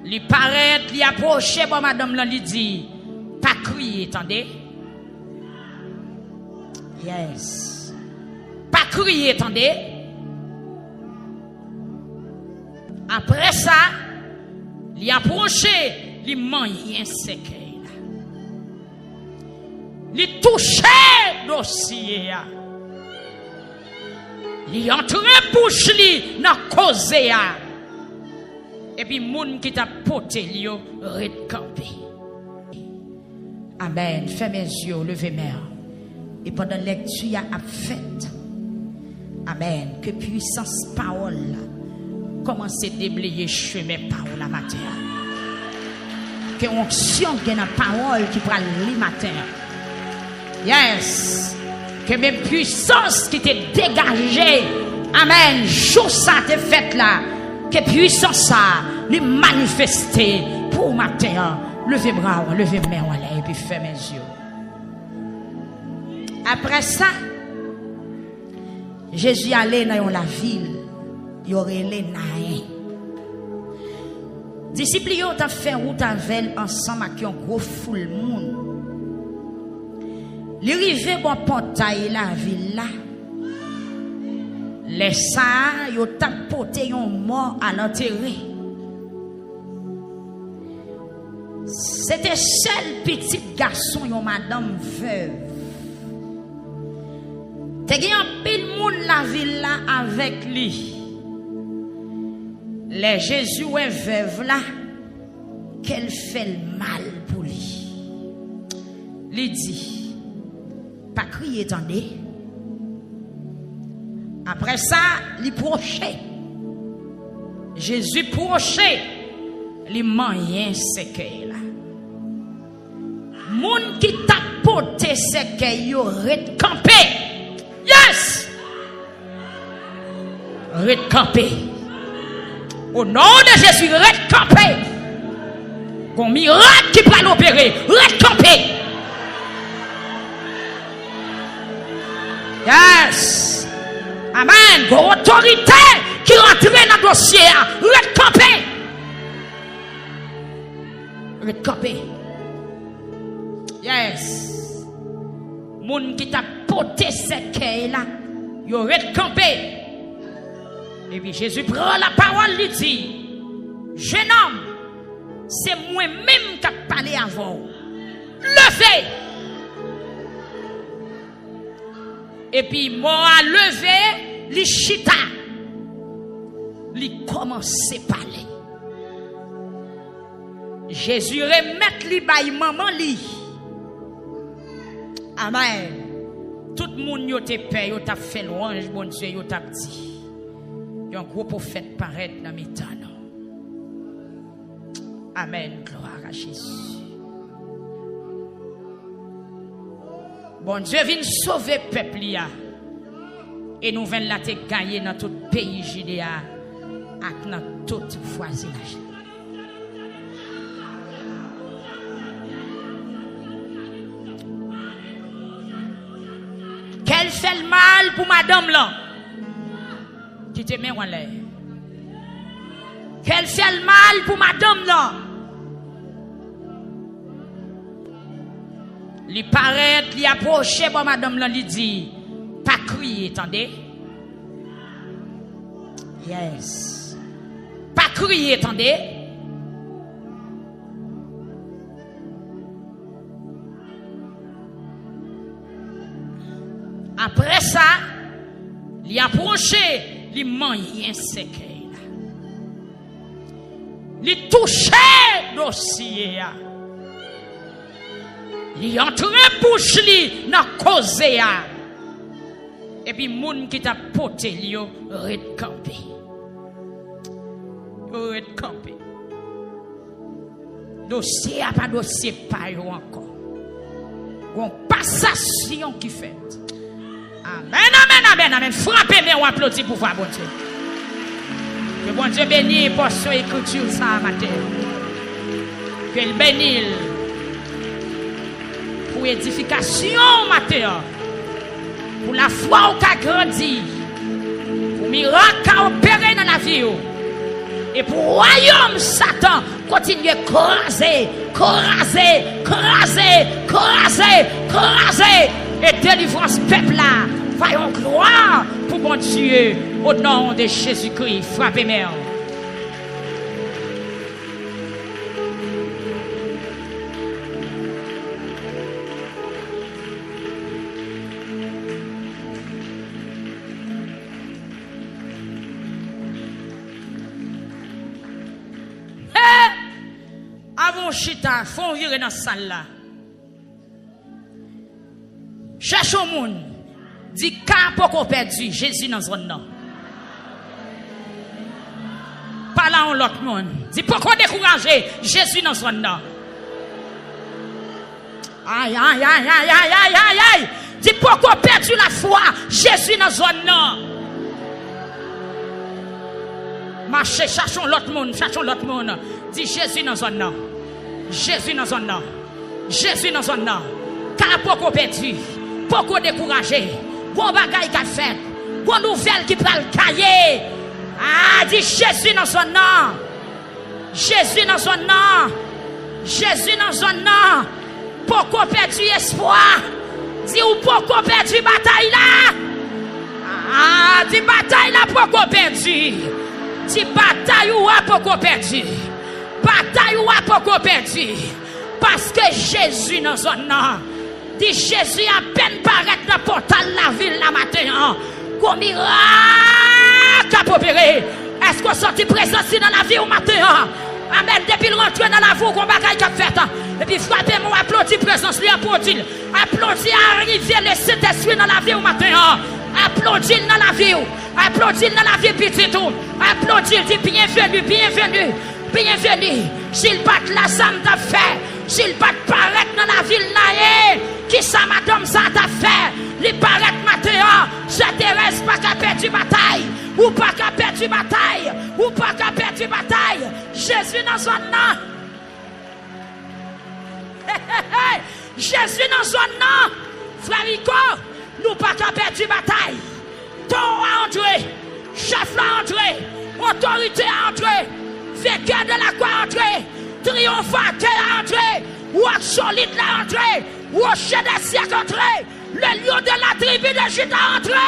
Li paraît, li approche, bon madame là, li dit, pas crier, attendez. Yes. Pas crier, attendez. Après ça, li approche, li mange un secret. Li touche dossier. Li entre bouche li dans cause. Et puis, moun qui t'a porté, li yo recampé. Amen. Fermez les yeux, levez les mains. Et pendant la lecture, a fait. Amen. Que puissance parole commence à déblayer chemin parole la matin. Que onction gagne la parole qui prend le matin. Yes. Que même puissance qui t'est dégagée. Amen. Jour ça t'est fait là. Que puissance ça lui manifester pour matin. Levez bras, levez main et puis fermez les yeux. Après ça, Jésus allait dans la ville. Il y aurait les nains. Disciples ont fait route avec ensemble avec un gros foule monde. Les rive bon portail la ville là. Les ça yo t'a porté un mort à l'enterrer. C'était seul petit garçon yon madame veuve. Te gen un pile moun la ville là avec lui. Les Jésus est veuve là qu'elle fait le mal pour lui. Lui dit pas crier attendez. Après ça, il prochait. Jésus prochait. Il mange séquelles là. Moun qui t'a porté séquelles yo recampé. Yes. Recampé. Au nom de Jésus, recampé. Qu'on miracle qui va l'opérer. Recampé. Yes. Amen. Pour autorité qui rentre dans le dossier. Recampé. Recampé. Yes. Moun qui t'a porté ces là. Yo recampé. Et puis Jésus prend la parole, lui dit, jeune homme, c'est moi-même qui ai parlé avant. Levez. Et puis moi à lever, li chita. Li commence à parler. Jésus remet li bay maman li. Amen. Tout le monde yo te paye, yo t'a fait louange, bon Dieu, yo t'a dit. Un gros prophète paraît dans mes temps. Amen. Gloire à Jésus. Bon Dieu vient sauver le peuple. Et nous venons là te gagner dans tout le pays Judéa et dans tout voisinage. Quel fait le mal pour madame là? Qui te met en l'air. Quel fait le mal pour madame là? Li paraît, li approche, bon madame là, li dit, pas crier, attendez. Yes. Pas crier, attendez. Après ça, li approche, li mange un secret. Li touche dossier. Li entre bouche li dans cause. Et puis moun qui t'a porté li yo recampé. Yo recampé. Dossier a pas dossier pas yo encore. Gon passation qui fait. Amen, amen, amen, amen. Frappez, mais on applaudit pour voir, bon Dieu. Que bon Dieu bénisse pour son écriture ça matin. Que il bénisse pour édification matin. Pour la foi qui a grandi. Pour miracle qui a opéré dans la vie. Et pour royaume Satan, quand continuer à craser, et délivrance peuple là. Faisons gloire pour mon Dieu au nom de Jésus-Christ. Frappez mère. Avant chita, faut virer dans cette salle là. Cherche au monde. Dit car pourquoi perdu Jésus dans zone là. Pas là on l'autre monde. Dit pourquoi décourager Jésus dans zone là. Aïe aïe aïe aïe aïe aïe aïe aïe. Dit pourquoi perdu la foi Jésus dans zone là. Marchez, cherchons l'autre monde. Dit Jésus dans zone là. Jésus dans zone là. Jésus dans zone là. Car pourquoi perdu, pourquoi découragé, bon bagaille qu'a fait, bon nouvelle qui parle cahier. Ah, dit Jésus dans zone là. Jésus dans zone là. Jésus dans zone là. Pourquoi perdu espoir? Dit ou pourquoi perdu bataille là? Ah, dit bataille là pourquoi perdu? Dit bataille ou a pourquoi perdu? Bataille ou a pourquoi perdu? Parce que Jésus dans zone là. Dit Jésus à peine paraître dans le portail de la ville la matin. Qu'on miracle a opéré. Est-ce qu'on sortit présence dans la vie au matin? Amen. Depuis le rentré dans la vie, qu'on bagaille qu'a fait. Et puis frappez moi, applaudis présence, lui applaudis. Applaudis arriver le Saint-Esprit dans la vie au matin. Applaudis dans la vie. Applaudis dans la vie petit tout. Applaudis, dit bienvenue, bienvenue, bienvenue. S'il bat la ça t'a fait. S'il bat paraître dans la ville là, qui ça madame ça t'a fait? Il paraît matin, ça Thérèse pas qu'à perdre bataille, ou pas qu'à perdre bataille, ou pas qu'à perdre bataille. Jésus dans zone là. Jésus dans zone là. Frère Rico, nous pas qu'à perdre bataille. Ton a entré, chef a entré, autorité a entré, vainqueur de la croix a entré, triomphateur a entré, roc solide a entré, rocher des siècles a entré, le lion de la tribu de Juda a entré.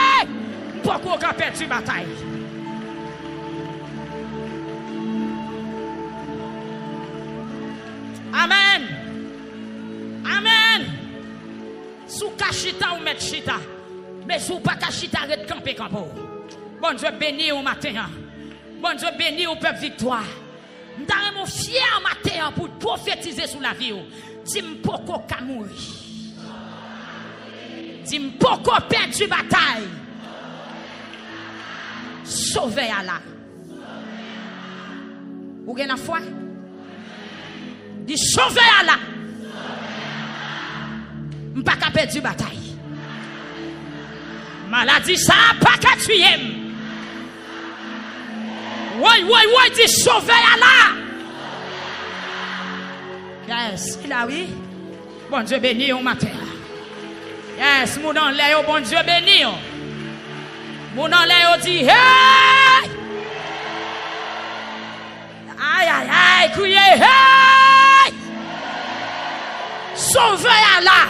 Pourquoi qu'on a perdu bataille? Amen. Amen. Sous cachita ou mettre chita. Mais sous pas cachita, arrête camper campo. Bon Dieu béni au matin. Bon Dieu béni au peuple victoire. Nous sommes fiers matin pour prophétiser sur la vie. Dis-moi pourquoi qu'à mourir. Dis-moi pourquoi perdu bataille. Sauver Allah. Vous avez la foi? Dis sauver Allah. Je ne pas qu'à perdre bataille. Maladie ça pas qu'à tuer. Oui, dis sauver Allah. Yes, il a oui. Bon Dieu béni au matin. Yes, mon en l'air, bon Dieu béni. Mon en l'air dit hey! Aïe, criez hey! Sauver Allah.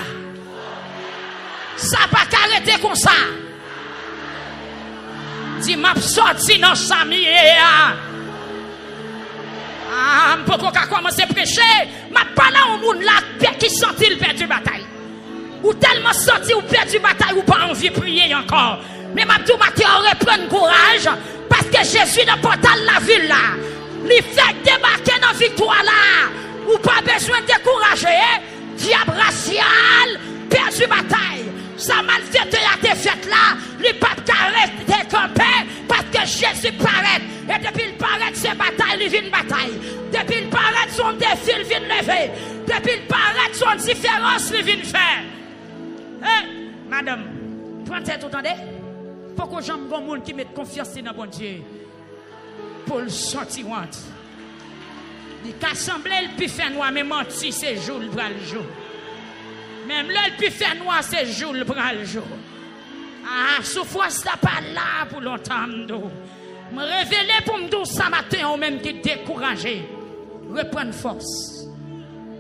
Ça pas qu'arrêter comme ça. Dis m'a sorti dans sa mienne. Ah, pourquoi qu'à commencer à prêcher? M'a parlé au monde là qui sorti le perdu bataille. Ou tellement sorti ou perdu bataille ou pas envie de prier encore. Mais m'a dit matin on reprend courage parce que Jésus dans le portail de la ville là, il fait débarquer dans la victoire là. Ou pas besoin de décourager. Diable racial, perdu bataille. Sa malfaite a été faite là, le pape reste campé parce que Jésus paraît. Et depuis il paraît, c'est bataille, il vient une bataille. Depuis il paraît, son défi, il vient lever. Depuis il paraît, son différence, il vient faire. Madame, prenez tête, vous entendez? Pourquoi j'aime bon monde qui met confiance dans bon Dieu? Pour le sortir. Il peut assembler, il peut faire noir, mais mentir, c'est jour, le bras le jour. Même là, il peut faire noir, c'est jour, le bras le jour. Ah, souffrance n'est pas là pour longtemps. Me révéler pour me dire ce matin, ou même qui découragé. reprendre force.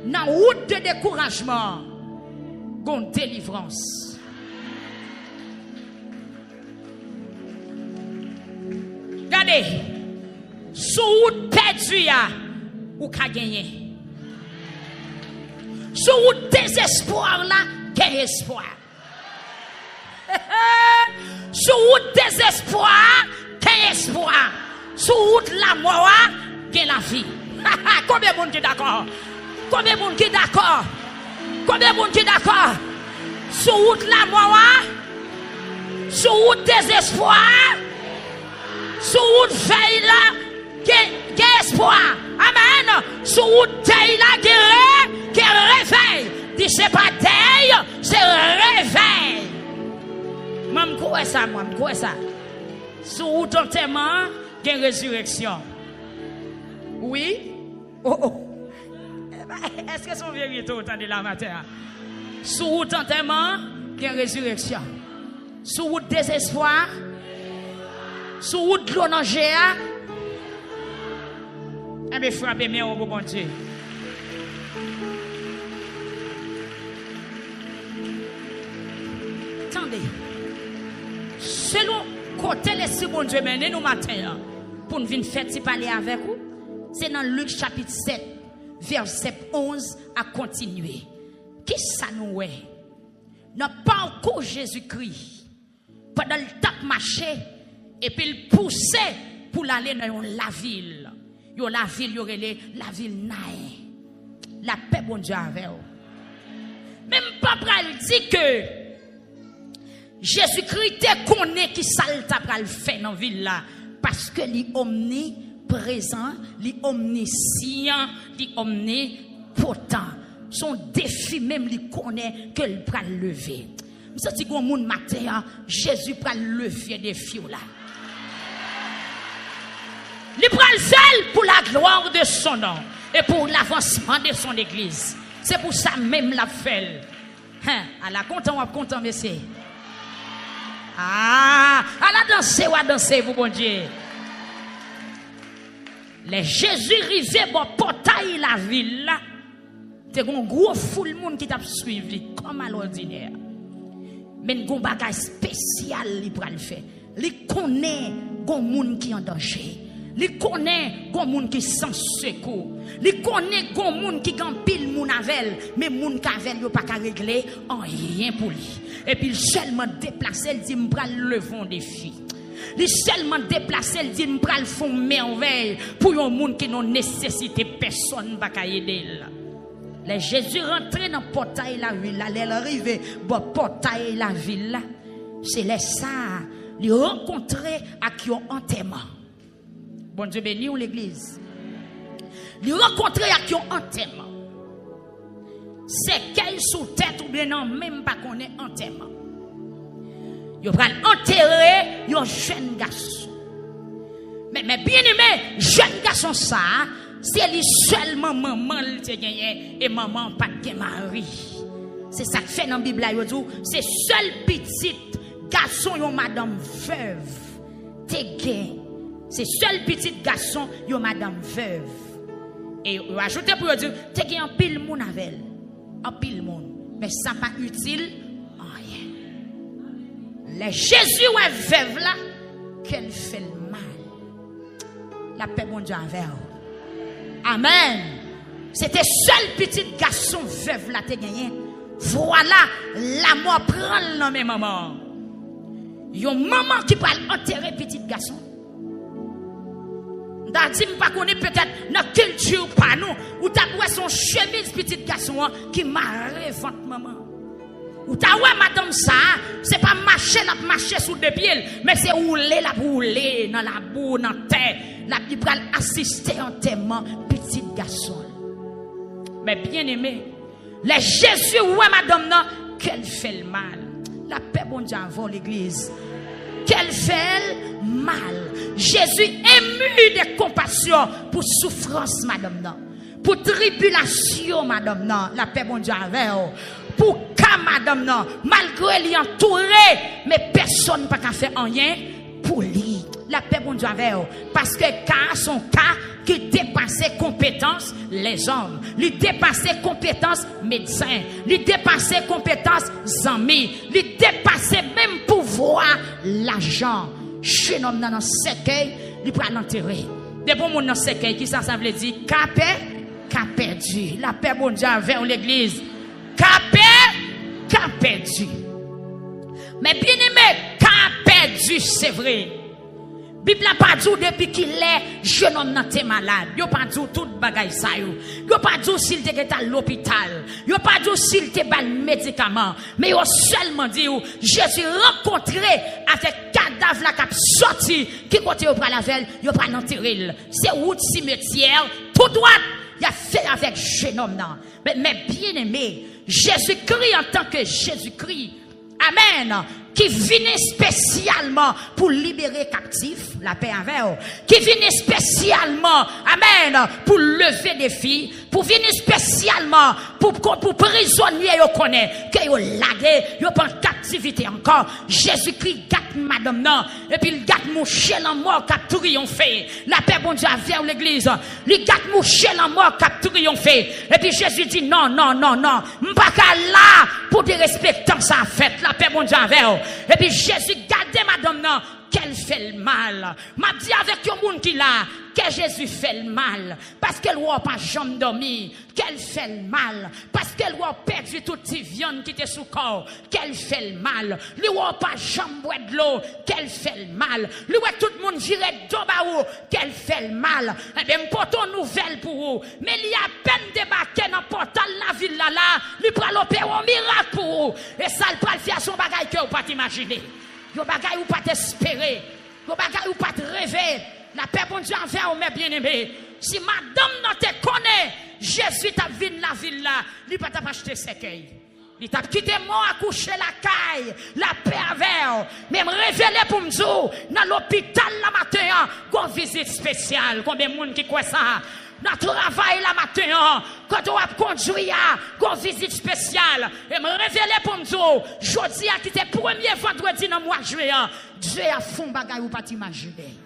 Dans la route de découragement, gon délivrance. Regardez, sous route perdue, ou ka gagner. Sous route désespoir là, quel espoir. Sous route désespoir, quel espoir. Sous route la mort, quelle la vie. Combien de monde qui est d'accord? Combien de monde qui est d'accord? Combien de monde qui est d'accord? Sous route la mort, sous route désespoir, sous route veille là, quel espoir. Amen. Sous route veille là, quel réveil. Dis c'est pas veille, c'est réveil. Moi, je crois ça, moi, je crois ça. Sous route enterrement, quelle résurrection. Oui? Oh oh. Est-ce que son vérité autant de la matière? Sous route enterrement, quelle résurrection. Sous route désespoir, sous route l'eau dans géa. Eh bien, frappez bien au bon Dieu. Attendez. Selon côté les bon Dieu mène nous matin pour nous venir faire parler avec vous, c'est dans Luc chapitre 7, verset 11 à continuer. Qui ça nous est? Dans le parcours Jésus-Christ, pendant le temps marché, et puis il poussait pour aller dans la ville. La ville, la ville naïe. La paix, bon Dieu, avec vous. Même papa dit que Jésus-Christ te connaît qui ça t'a fait dans la ville là. Parce que il est omniprésent, il est omniscient, il est omnipotent. Son défi même, il connaît que il va lever. Je dis que mon matin, Jésus va lever des défis là. Il prend le seul pour la gloire de son nom et pour l'avancement de son église. C'est pour ça même la fait. À la content ou content, monsieur. À la danser ou à danser, vous, bon Dieu. Les Jésus rivé bon portail la ville là. C'est un gros foule monde qui t'a suivi comme à l'ordinaire. Mais un bagage spécial il va le faire. Il connaît un monde qui est en danger. Il connaît un monde qui sans secours. Il connaît un monde qui gagne pile moun avec, mais moun kavel yo pas ka régler en rien pour lui. Et puis il seulement déplacer, il dit m'pral le vent défi. Il seulement déplacer, il dit m'pral font merveille pour un monde qui n'ont nécessité personne pas ka aider. Les Jésus rentré dans portail la ville, là, il arrivé bon portail la ville là. C'est les ça, il rencontrer à qui ont enterrement. Bon Dieu béni ou l'église. Il rencontrer à qui ont enterrement. C'est qu'elle sous tête ou bien non, même pas qu'on est enterrement. Il va enterrer un jeune garçon. Mais bien aimé, jeune garçon ça, c'est lui seulement maman qui gagné et maman pas de mari. C'est ça que fait dans la Bible là, c'est seul petit garçon yon madame veuve. Te gagné. C'est seul petit garçon yon madame veuve. Et vous ajoutez pour dire, te gagné en pile moun avec elle. En pile moun. Mais ça pas utile en rien. Les Jésus ouais veuve là, qu'elle fait le mal. La paix bon Dieu avec elle. Amen. C'était seul petit garçon veuve là te gagné. Voilà, la mort prend le nom de maman. Yon maman qui va enterrer petit garçon. D'ailleurs, pas connaît peut-être notre culture pas nous. Ou t'as ouais son chemise petit garçon qui marre votre maman. Ou t'as ouais madame ça, c'est pas marcher sous deux pieds, mais c'est rouler dans la boue, dans la terre. La Bible assister enterrement petit garçon. Mais bien aimé, les Jésus ouais madame non, qu'elle fait le mal. La paix bon Dieu avant l'église. Qu'elle fait le mal. Jésus ému de compassion pour souffrance madame non. Pour tribulation madame non. La paix bon Dieu avec pour cas madame non. Malgré lui entouré, mais personne pas qu'à faire rien pour lui. La paix bon Dieu avec eux. Parce que cas son cas qui dépassait compétences les hommes. Il dépassait compétences médecins. Il dépassait compétences amis. Il dépassait même pouvoir l'argent. Chez nous dans un cercueil, il prend l'enterrer. Des bons monde dans cercueil qui ça veut dire qu'a perdu. La paix bon Dieu avec l'église. Qu'a perdu. Mais bien aimé, qu'a perdu, c'est vrai. Bible n'a pas dit depuis qu'il est jeune homme n'était malade. Yo pas dit tout bagay ça yo. Yo pas dit s'il était à l'hôpital. Yo pas dit s'il était bal médicament. Mais yo seulement dit Jésus rencontré avec cadavre la cap sorti qui côté yo pral lavel, yo pral enterrer. C'est route cimetière tout droit. Il a fait avec jeune homme là. Mais bien aimé, Jésus-Christ en tant que Jésus-Christ. Amen. Qui vient spécialement pour libérer captifs, la paix avec eux. Qui vient spécialement, amen, pour lever des filles. Pour venir spécialement pour prisonniers, yo connaît, que yo lagué, yo pas en captivité encore. Jésus-Christ gâte madame non, et puis il gâte mouché la mort qui a triomphé. La paix bon Dieu vers l'église. Il gâte mouché la mort qui a triomphé. Et puis Jésus dit non, m'pas là pour des respectants ça fait. La paix bon Dieu vers. Et puis Jésus gardait madame non, qu'elle fait le mal. M'a dit avec un monde qui là, que Jésus fait le mal. Parce qu'elle n'a pas jamais dormi. Qu'elle fait le mal. Parce qu'elle a perdu toute cette viande qui était sous corps. Qu'elle fait le mal. Lui n'a pas jamais boire de l'eau. Qu'elle fait le mal. Lui a tout le monde viré d'obaou. Qu'elle fait le mal. Eh bien, m'porte une nouvelle pour vous. Mais il y a peine débarqué dans le portal la ville là. Lui prend l'opérer un miracle pour vous. Et ça, il prend faire son bagage que vous pas t'imaginer. Yo bagay ou pas t'espérer. Yo bagay ou pas te rêver. La paix bon Dieu envers mes bien-aimés. Si madame non te connaît, Jésus t'a vu la ville là, il pas t'a acheté cercueil. Il t'a quitté moi à coucher la caille, la paix avec. Mais me révéler pour me dire, dans l'hôpital la matin, une visite spéciale. Combien de monde qui croit ça? Dans le travail la matin, quand on a conduit à une visite spéciale, et me révéler pour me dire, jeudi qui était premier vendredi dans le mois de juillet, Dieu a fond bagay ou pas t'imaginer.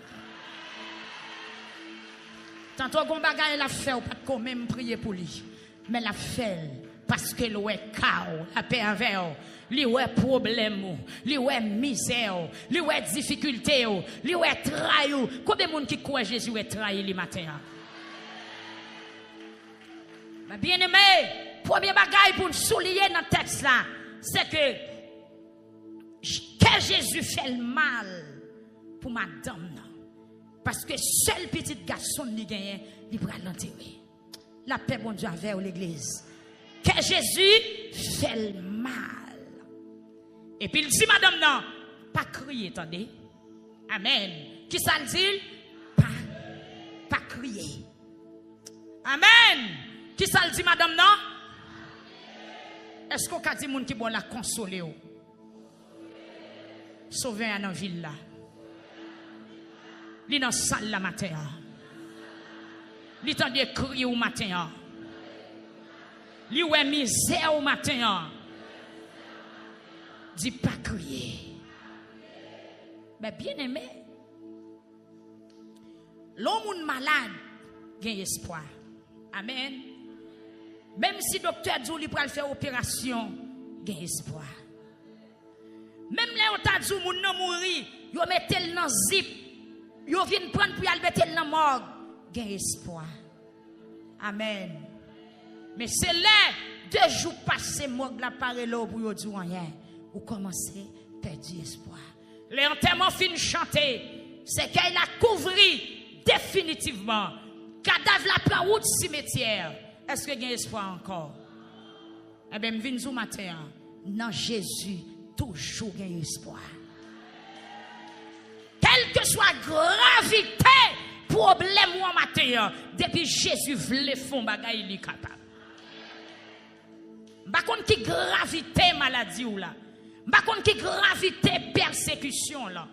Tantôt gon bagay la fait ou pas quand même prier pour lui, mais la fait parce que l'oué chaos, la paix avec li ouais problème, li ouais misère, li ouais difficulté, li ouais trahi. Combien de monde qui croit Jésus est trahi le matin? Mais bien aimé, premier bagage pour nous souligner dans le texte là, c'est que Jésus fait le mal pour madame. Parce que seul petit garçon qui gagne, il va l'enterrer. La paix, bon Dieu, avec l'église. Que Jésus fait le mal. Et puis il dit, madame, non, pas crier, attendez. Amen. Qui ça le dit? Pas crier. Amen. Qui ça le dit, madame, non? Est-ce qu'on a dit moun qui bon la consoler? Sauver un en ville là. Li dans salle la matin. Li tande crier au matin. Li ouais misère au matin. Dis pas crier. Mais bien aimé, l'homme malade gagne espoir. Amen. Même si docteur dit qu'il va faire opération, gagne espoir. Même là on t'a dit moun nan mouri, yo mettel dans zip, yo vinn prendre pour y mettel dans morgue, gagne espoir. Amen. Mais c'est là 2 jours passés morgue la paré là pour yo dire rien, ou commencer perdre espoir. Les enterrements fin chanter, c'est qu'elle a couvri définitivement. Cadavre la prend route cimetière. Est-ce que gagne espoir encore? Eh bien, je viens ce matin. Non, Jésus, toujours gagne espoir. Quelle que soit gravité, problème ou matin, depuis Jésus voulait faire bagay, il est capable. Par contre, qui gravité maladie ou là? Par contre, qui gravité persécution là?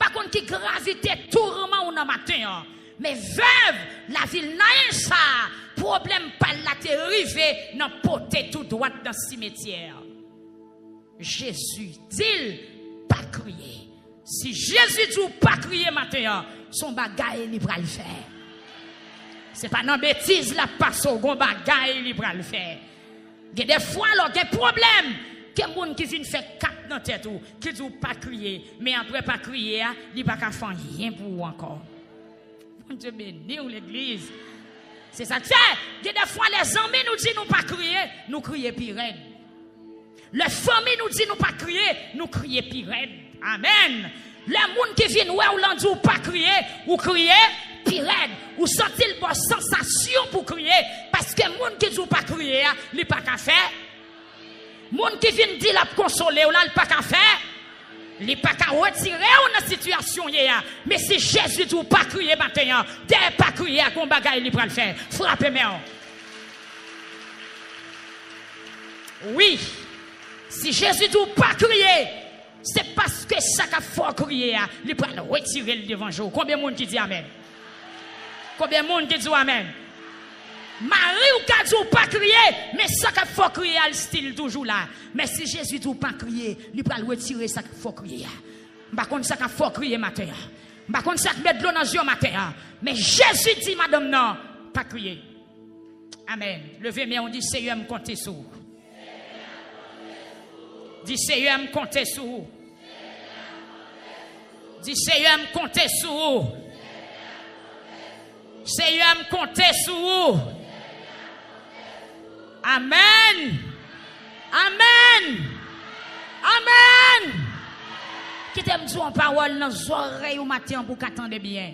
Par contre, qui gravité tourment ou matin? Mais veuve, la ville n'a ça. Problème pas la t'est dans poté tout droit dans le cimetière. Jésus dit pas crier. Si Jésus dit pas crier matin, son bagaille il va le faire. C'est pas non bêtise la passe au gon bagaille il va le faire. Il y a des fois là des problèmes que monde qui vient faire quatre dans tête ou qui dit pas crier mais après pas crier il pas faire rien pour vous encore. Bon Dieu béni l'église. C'est ça que c'est. Il y a des fois les amis nous disent nous pas crier, nous crier pire. Les familles nous disent nous pas crier, nous crier pire. Amen. Les gens qui viennent ouais ou l'on dit ou pas crier, ou crier pire. Ou sentir une sensation pour crier parce que les gens qui disent pas crier, ils pas qu'à faire. Les gens qui viennent dire la consoler ou là ils pas qu'à faire. Ils pas qu'à retirer dans la situation mais si Jésus dit pas crier maintenant, dès pas crier à qu'on bagaille il va le faire. Frappez-moi. Oui. Si Jésus dit pas crier, c'est parce que ça qu'a fort crier, il va retirer le devant jour. Combien de monde qui dit amen? Combien de monde qui dit amen? Marie ou qu'a dit pas crier, mais ça qu'a fort crier, il style toujours là. Mais si Jésus dit pas crier, il va retirer ça qu'a fort crier. Par contre ça qu'a fort crier matin. Par contre ça met de l'eau dans les yeux matin. Mais Jésus dit madame non, pas crier. Amen. Levez moi on dit Seigneur me compter sur. Dis Seigneur me compter sur vous. Dis Seigneur me compter sur vous. Seigneur me compter sur vous. Amen. Amen. Amen. Qui t'aime dire en parole dans les oreilles au matin pour qu'attendez bien.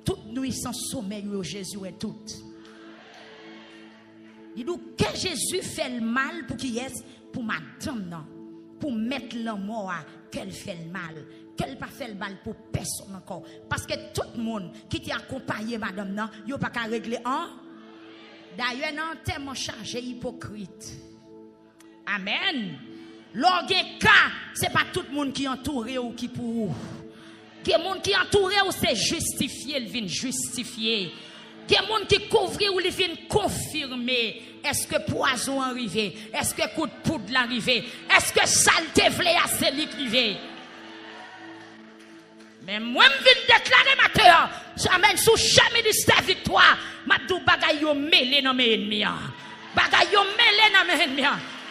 Toute nuit sans sommeil au Jésus est toute. Il dit que Jésus fait le mal pour qui est pour madame non. Pour mettre la mort qu'elle fait le mal, qu'elle pas fait le mal pour personne encore. Parce que tout le monde qui t'a accompagné, madame, non, il n'a pas qu'à régler un. D'ailleurs, non, tellement chargé hypocrite. Amen. Lorsqu'il cas, ce n'est pas tout le monde qui est entouré ou qui pour. Qui est monde qui est entouré ou c'est justifié, il vient justifier. Qui est monde qui couvre ou il vient confirmer. Est-ce que poison arrivé? Est-ce que coup de poudre arrivé? Est-ce que saleté vlé à celui mais moi, je viens déclarer matin, j'amène sous chaque ministère victoire, ma dou bagay yo mêlé dans mes ennemis. Bagay yo mêlé dans mes ennemis.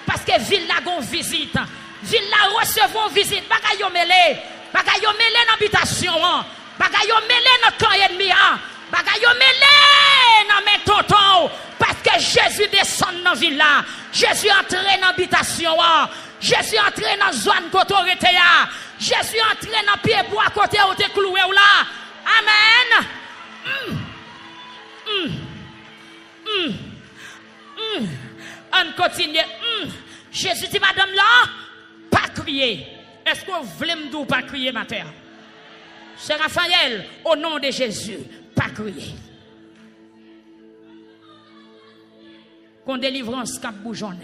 Parce que ville la gon visite. Ville la recevons visite. Bagay yo mêlé. Bagay yo mêlé dans l'habitation. Bagay yo mêlé dans camp ennemi. Bagay yo mêlé dans mes tontons. Parce que Jésus descend dans la ville là. Jésus entre dans l'habitation. Jésus entre dans la zone d'autorité. Jésus entre dans le pied bois côté où tu es cloué là. Amen. On continue. Jésus dit, madame là, pas crier. Est-ce que vous voulez me dire pas crier, ma terre? C'est Raphaël, au nom de Jésus, pas crier. Qu'on délivrance cap bougeonne.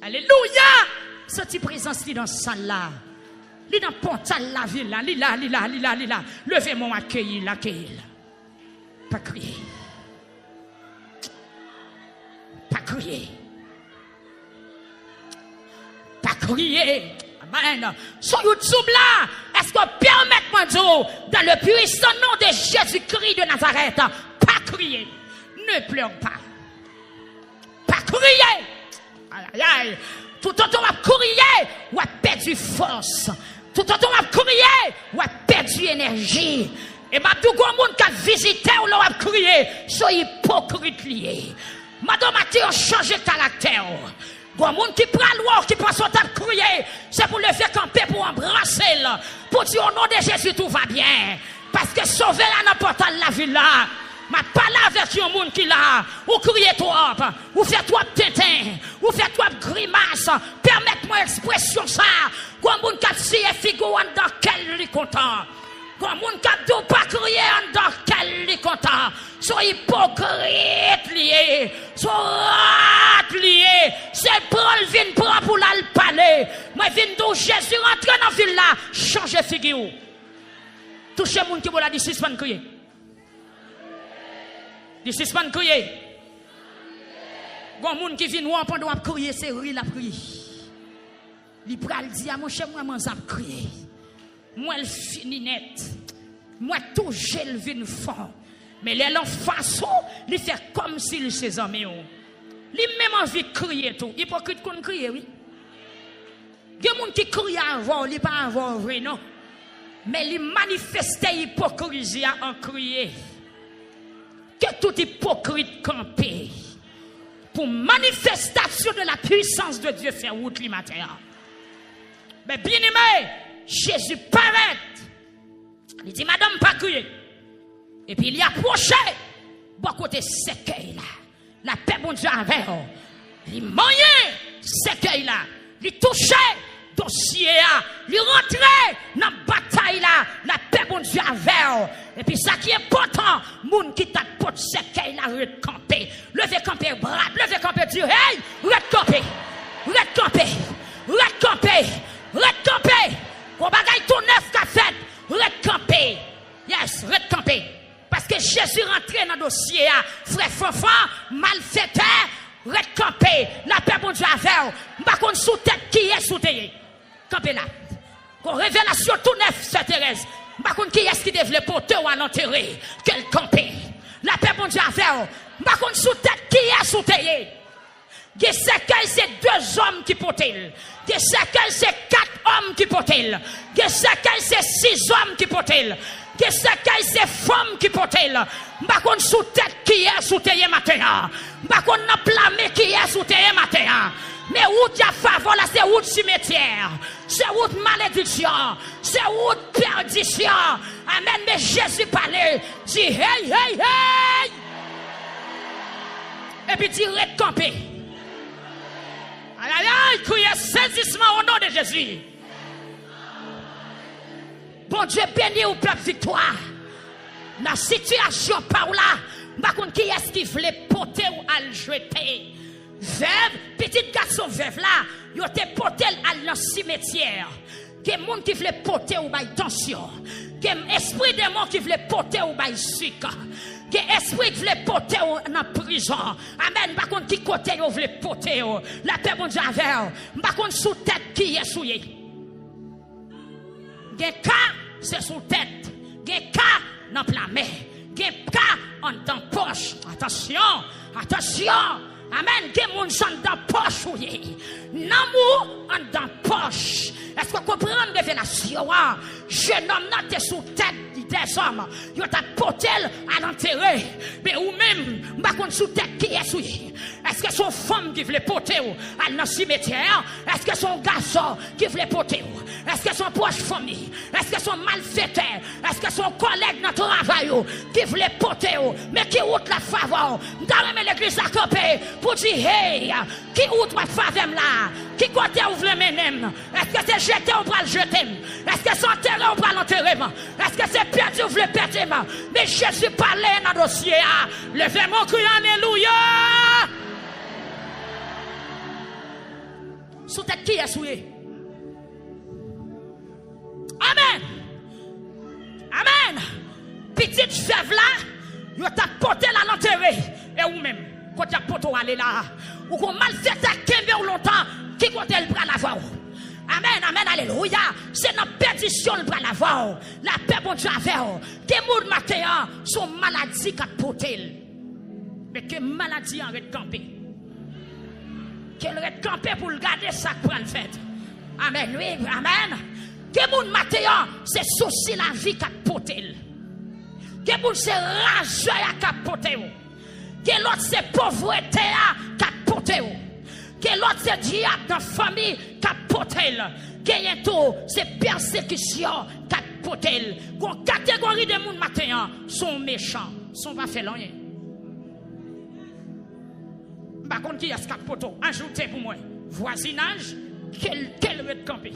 Alléluia! Cette présence li dans salle là. Li dans portal la ville là, li là. Levez mon accueillir. Pas crier. Pas crier. Pas crier. Amen. Sur YouTube là, est-ce que permettez-moi de dire, dans le puissant nom de Jésus-Christ de Nazareth, pas crier. Ne pleure pas. Pas crier. Aïe, aïe. Tout autant on a crié, on a perdu force. Tout autant on a crié, on a perdu énergie. Et ma tout grand monde qui a visité ou l'a crié, soyez hypocrite lié. Madame a changé de caractère. Grand monde qui prend l'eau, qui prend son temps de crier, c'est pour le faire camper, pour embrasser, pour dire au nom de Jésus tout va bien. Parce que sauver la n'importe la ville là. Ma parole avec un monde qui là, ou crier trop, ou fait trop tétin, ou fait trop grimace, permettez-moi expression ça. Quand monde qui a scié figure dans quel li content. Quand monde qui a dou pas crier dans quel li content. Soyez hypocrite lié, soyez lié. C'est Paul vient prendre pour la parler. Moi vient d'où Jésus rentre dans la ville là, changer figure. Touchez monde qui la dit suspend crier. Dis suspend crier. Gon moun qui vient ou pendant à crier, c'est rire la prier. il pral dit à mon cher, moi, m'en zap crier. Moi, elle finit net. Moi, tout j'ai levé une fond. Mais les en façon, il fait comme s'il ses amis. Il même envie de crier tout. Hypocrite qu'on crie, oui. Il y a des gens qui crient avant, il pas avant vrai, non. Mais il manifeste l'hypocrisie en crier. Que tout hypocrite campé. Pour manifestation de la puissance de Dieu faire route le matin. Mais bien aimé, Jésus paraît. Il dit, madame, pas crier. Et puis il approché. Bon côté sécueil là. La paix, bon Dieu, avec. Il moyen sécueil là. Il touchait dossier là. Il rentrait dans la bataille là. La paix, bon Dieu, avec. Et puis ça qui est important, moun qui t'a pot sécueil là, recamper. Levez camper, bras, levez camper, dire, hey, recamper. Recamper. Recamper. Recamper. On bagaille tout neuf qu'a fait. Recamper. Yes, recamper. Parce que Jésus rentrait dans le dossier, frère Fanfan, malfaiteur, recamper. La paix, bon Dieu, avec. Par contre, sous tête qui est sous terre. Campez là. Révélation tout neuf, Sœur Thérèse. Par contre, qui est-ce qui devait porter ou à l'enterrer? Quel campé. La paix, bon Dieu, avec. Par contre, sous tête qui est sous terre. Que c'est 2 hommes qui portent. Que c'est 4 hommes qui portent. Que c'est 6 hommes qui portent. Que c'est femmes qui portent. Par contre, sous tête qui est sous terre matin. Par contre, n'a plamé qui est sous terre matin. Mais où tu as faveur là, c'est où cimetière. C'est où malédiction. C'est où perdition. Amen. Mais Jésus parlait. Dit hey, hey, hey. Et puis dit recamper. Aïe, aïe, aïe, criez saisissement au nom de Jésus. Bon Dieu béni ou peuple victoire. Dans la situation par là, par contre, qui est-ce qui voulait porter ou à le jeter? Veuve, petit garçon veuve là, il était porté à le cimetière. Que monde qui voulait porter ou bail tension. Que esprit démon qui voulait porter ou bail sucre. Que esprit qui voulait porter ou dans prison. Amen. Par contre, qui côté ou voulait porter ou. La paix, bon Dieu, avec. Par contre, sous tête qui est souillé. Gen cas, c'est sous tête. Gen cas, dans plein main. Gen cas, en dans poche. Attention, attention. Amen. Gen moun son dans poche souillé. Namou, en dans poche. Est-ce que vous comprenez la révélation? Jeune homme n'a été sous tête des hommes. Il t'a porté à l'enterrer. Mais ou même, par contre, sous tête qui est souillé. Est-ce que son femme qui voulait porter à le cimetière? Est-ce que son garçon qui voulait porter? Est-ce que son proche famille? Est-ce que son malfaiteur? Est-ce que son collègue dans le travail qui voulait porter? Mais qui outre la faveur? Dans l'église à camper pour dire, hey, qui outre la faveur là? Qui côté vous voulez mener? Est-ce que c'est jeté ou pas le jeter? Est-ce que c'est enterré ou pas l'enterrer? Est-ce que c'est perdu ou vous voulez perdre? Mais Jésus parlait dans le dossier. Levez mon cri, alléluia! Sous tête qui est souillé? Amen! Amen! Petite fève là, vous t'a porté là l'enterrer. Et vous même, quand tu as porté aller là, ou qu'on mal fait à Kembe ou longtemps, qui compte le bras la voix? Amen, amen, alléluia. C'est notre perdition le bras la voix. La paix, bon Dieu, avec vous. Que moun matin, son maladie qu'a porté. Mais que maladie en campé. Qu'elle reste campé pour le garder, ça pour le fait. Amen, oui, amen. Que moun matin, c'est souci la vie qu'a porté. Que moun c'est rageur qu'a porté. Que l'autre c'est pauvreté qu'a porté. Que l'autre c'est diable dans la famille qu'a porté. Que tout c'est persécution qu'a porté. Une catégorie de moun matin sont méchants, sont pas fait rien. Par contre, qui est-ce qu'a porté? Ajoutez pour moi. Voisinage, quel veut camper?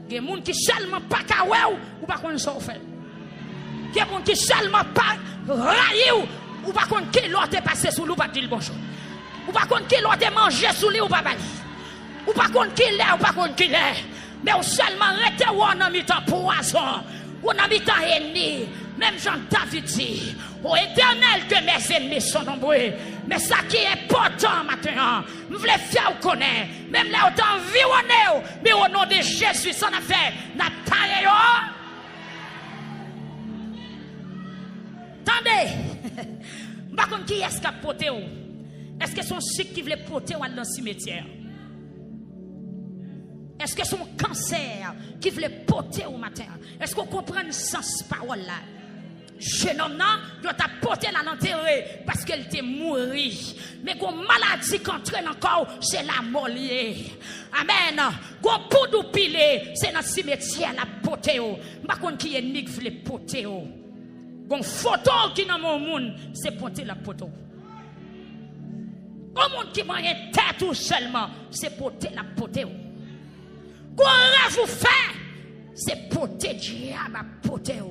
Il y a des gens qui seulement pas kawé ou pas qu'on s'en fait. Il y a des gens qui seulement pas raillé ou pas qu'on qui l'autre passé sous lui ou pas dire bonjour. Ou pas qu'on qui l'autre mangé sous lui ou pas bali. Ou pas qu'on qui l'est ou pas qu'on qui l'est. Mais ou seulement rete ou en mi-temps poison. Ou en mi-temps ennemi. Même Jean David dit, ô Éternel, que mes ennemis sont nombreux. Mais ça qui est important maintenant, je voulais faire connaître. Même là, autant environné, mais au nom de Jésus, ça n'a fait, n'a taillé. Attendez, par contre, qui est-ce qui a porté? Est-ce que son cycle qui voulait porter dans le cimetière? Est-ce que son cancer qui voulait porter au matin? Est-ce qu'on comprend le sens parole là? Jeune homme, il t'a porté à l'enterrer parce qu'elle était morte. Mais qu'on maladie qui entraîne encore, c'est la mort liée. Amen. Qu'on poudre pilé, c'est dans le cimetière la portée. Par contre, qui est ni qui voulait porter? Qu'on photo qui dans mon monde, c'est porter la photo. Au monde qui mange tête tout seulement, c'est porter la portée. Qu'on rêve vous fait, c'est porter diable à porter.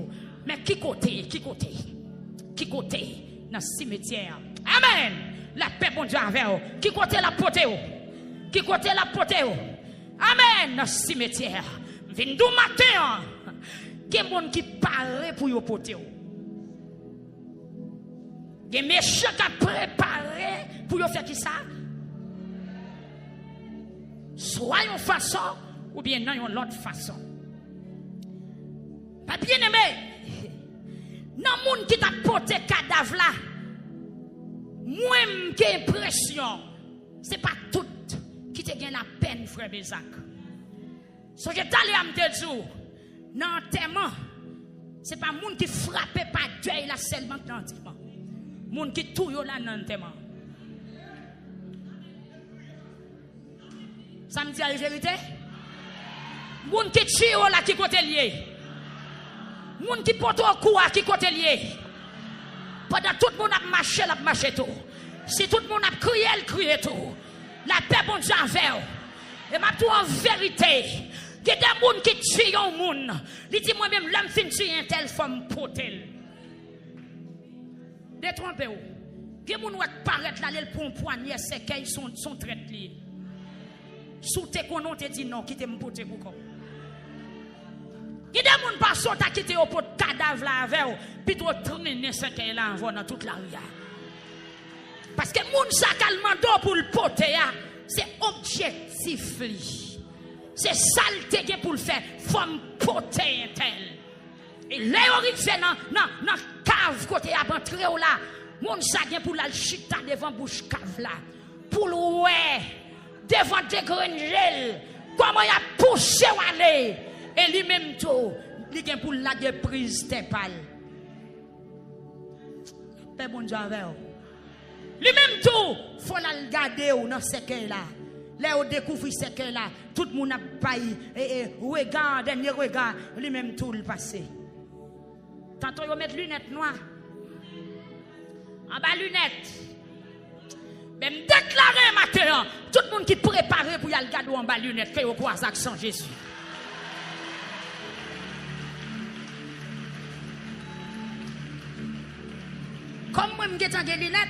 Mais qui côté? Qui côté? Dans le cimetière. Amen. La paix, bon Dieu, avec vous. Qui côté la portée? Qui côté la portée? Amen. Dans le cimetière. Vindou matin. Qui est monde qui paraît pour vous porter? Des méchants qui préparé pour vous faire qui ça? Soit une façon, ou bien non, une autre façon. Pas bien aimé. Dans le monde qui t'a porté cadavre là, moi j'ai l'impression, ce n'est pas tout qui te gagne la peine, frère Bézac. Ce que tu as me dire, dans l'enterrement, ce n'est pas le monde qui frappe par deuil là seulement dans l'enterrement. Le monde qui touille là dans l'enterrement. Ça me dit la vérité? Le monde qui tue là qui côté lié. Moun qui porte au cou à qui côté lié. Pendant tout le monde a marché tout. Si tout le monde a crié tout. La paix bon Dieu envers. Et ma tout en vérité. Il y a des gens qui tuent un monde. Il dit moi-même l'homme fin tuer un tel femme potel. Détrompez-vous. Il y a des gens qui paraît là pour un poignet c'est qu'ils sont traite liés. Sous tes qu'on te dit non qui te m'poter pour comme. Il y a des gens qui sont quittés au pot de cadavre là avec puis tu traîner ce qu'elle là envoie dans toute la rue. Parce que moun sa calmando pour le poter c'est objectif li. C'est saleté pour le faire, faut me poter un tel. Et là on fait dans cave côté à entrer là, moun sa gen pour la chita devant bouche cave là. Pour le ouais devant des grenelles, comment il a poussé aller. Et lui-même tout, il a pour la prise tépale. Père bon Dieu avec vous. Lui-même tout, il faut la garder dans ce cas-là. Là, on découvre ce cas-là. Tout le monde a paillé. Et regard, dernier regard, lui-même tout le passé. Tantôt, il met lunettes noires. En bas, lunettes. Même déclaré maintenant, tout le monde qui prépare pour y aller garder en bas, lunettes, fait au croix sans Jésus. Comme moi, je suis en lunettes,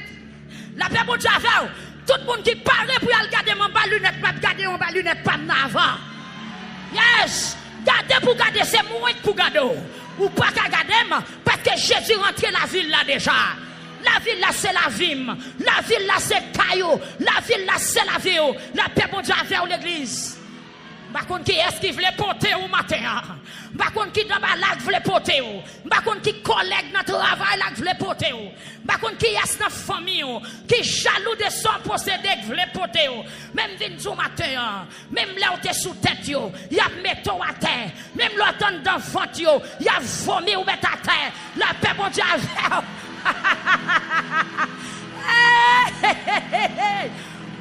la paix pour Dieu avec tout le monde qui parle pour aller garder mon bas lunettes, pas garder mon bas lunettes, pas avant. Yes! Garder pour garder, c'est moins pour garder. Ou pas qu'à garder, parce que Jésus rentre la ville là déjà. La ville là, c'est la vie. La ville là, c'est caillou. La ville là, c'est la vie. La paix pour Dieu avec l'église. Par contre, qui est-ce qui voulait porter au matin? Par contre, qui dans la lac voulait porter? Par contre, qui collègue dans le travail là voulait porter? Par contre, qui est dans la famille? Qui jaloux de son possédé voulait porter? Même vin au matin, même là où tu es sous tête, il y a métaux à terre. Même là où dans le ventre, il y a vomi ou mettre à terre. La paix, mon Dieu,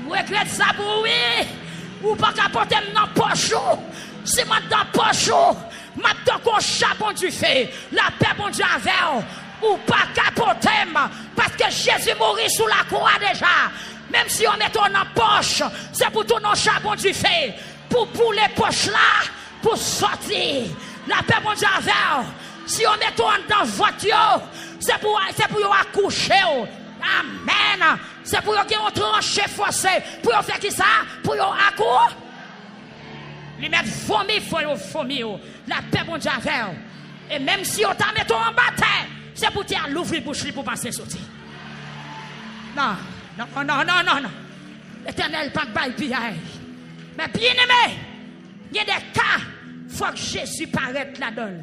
regrette ça pour oui. Ou pas capoter dans poche. Si moi dans poche, maintenant qu'on charbon du fait, la paix bon Dieu avec ou pas capoter parce que Jésus mourit sous la croix déjà. Même si on met ton en poche, c'est pour tout nos charbon du fait, pour les poches là, pour sortir. La paix bon Dieu avec. Si on met ton dans voiture, c'est pour accoucher. Amen. C'est pour qu'ils ont tranché forcé. Pour faire qui ça? Pour accoucher. Lui mettre vomi, faut vomi. La paix, mon Dieu, avec. Et même si on t'a mis en bataille, c'est pour te l'ouvrir bouche pour passer sortir. Non. L'Éternel pas de bail. Mais bien aimé, il y a des cas, il faut que Jésus paraisse là-dedans.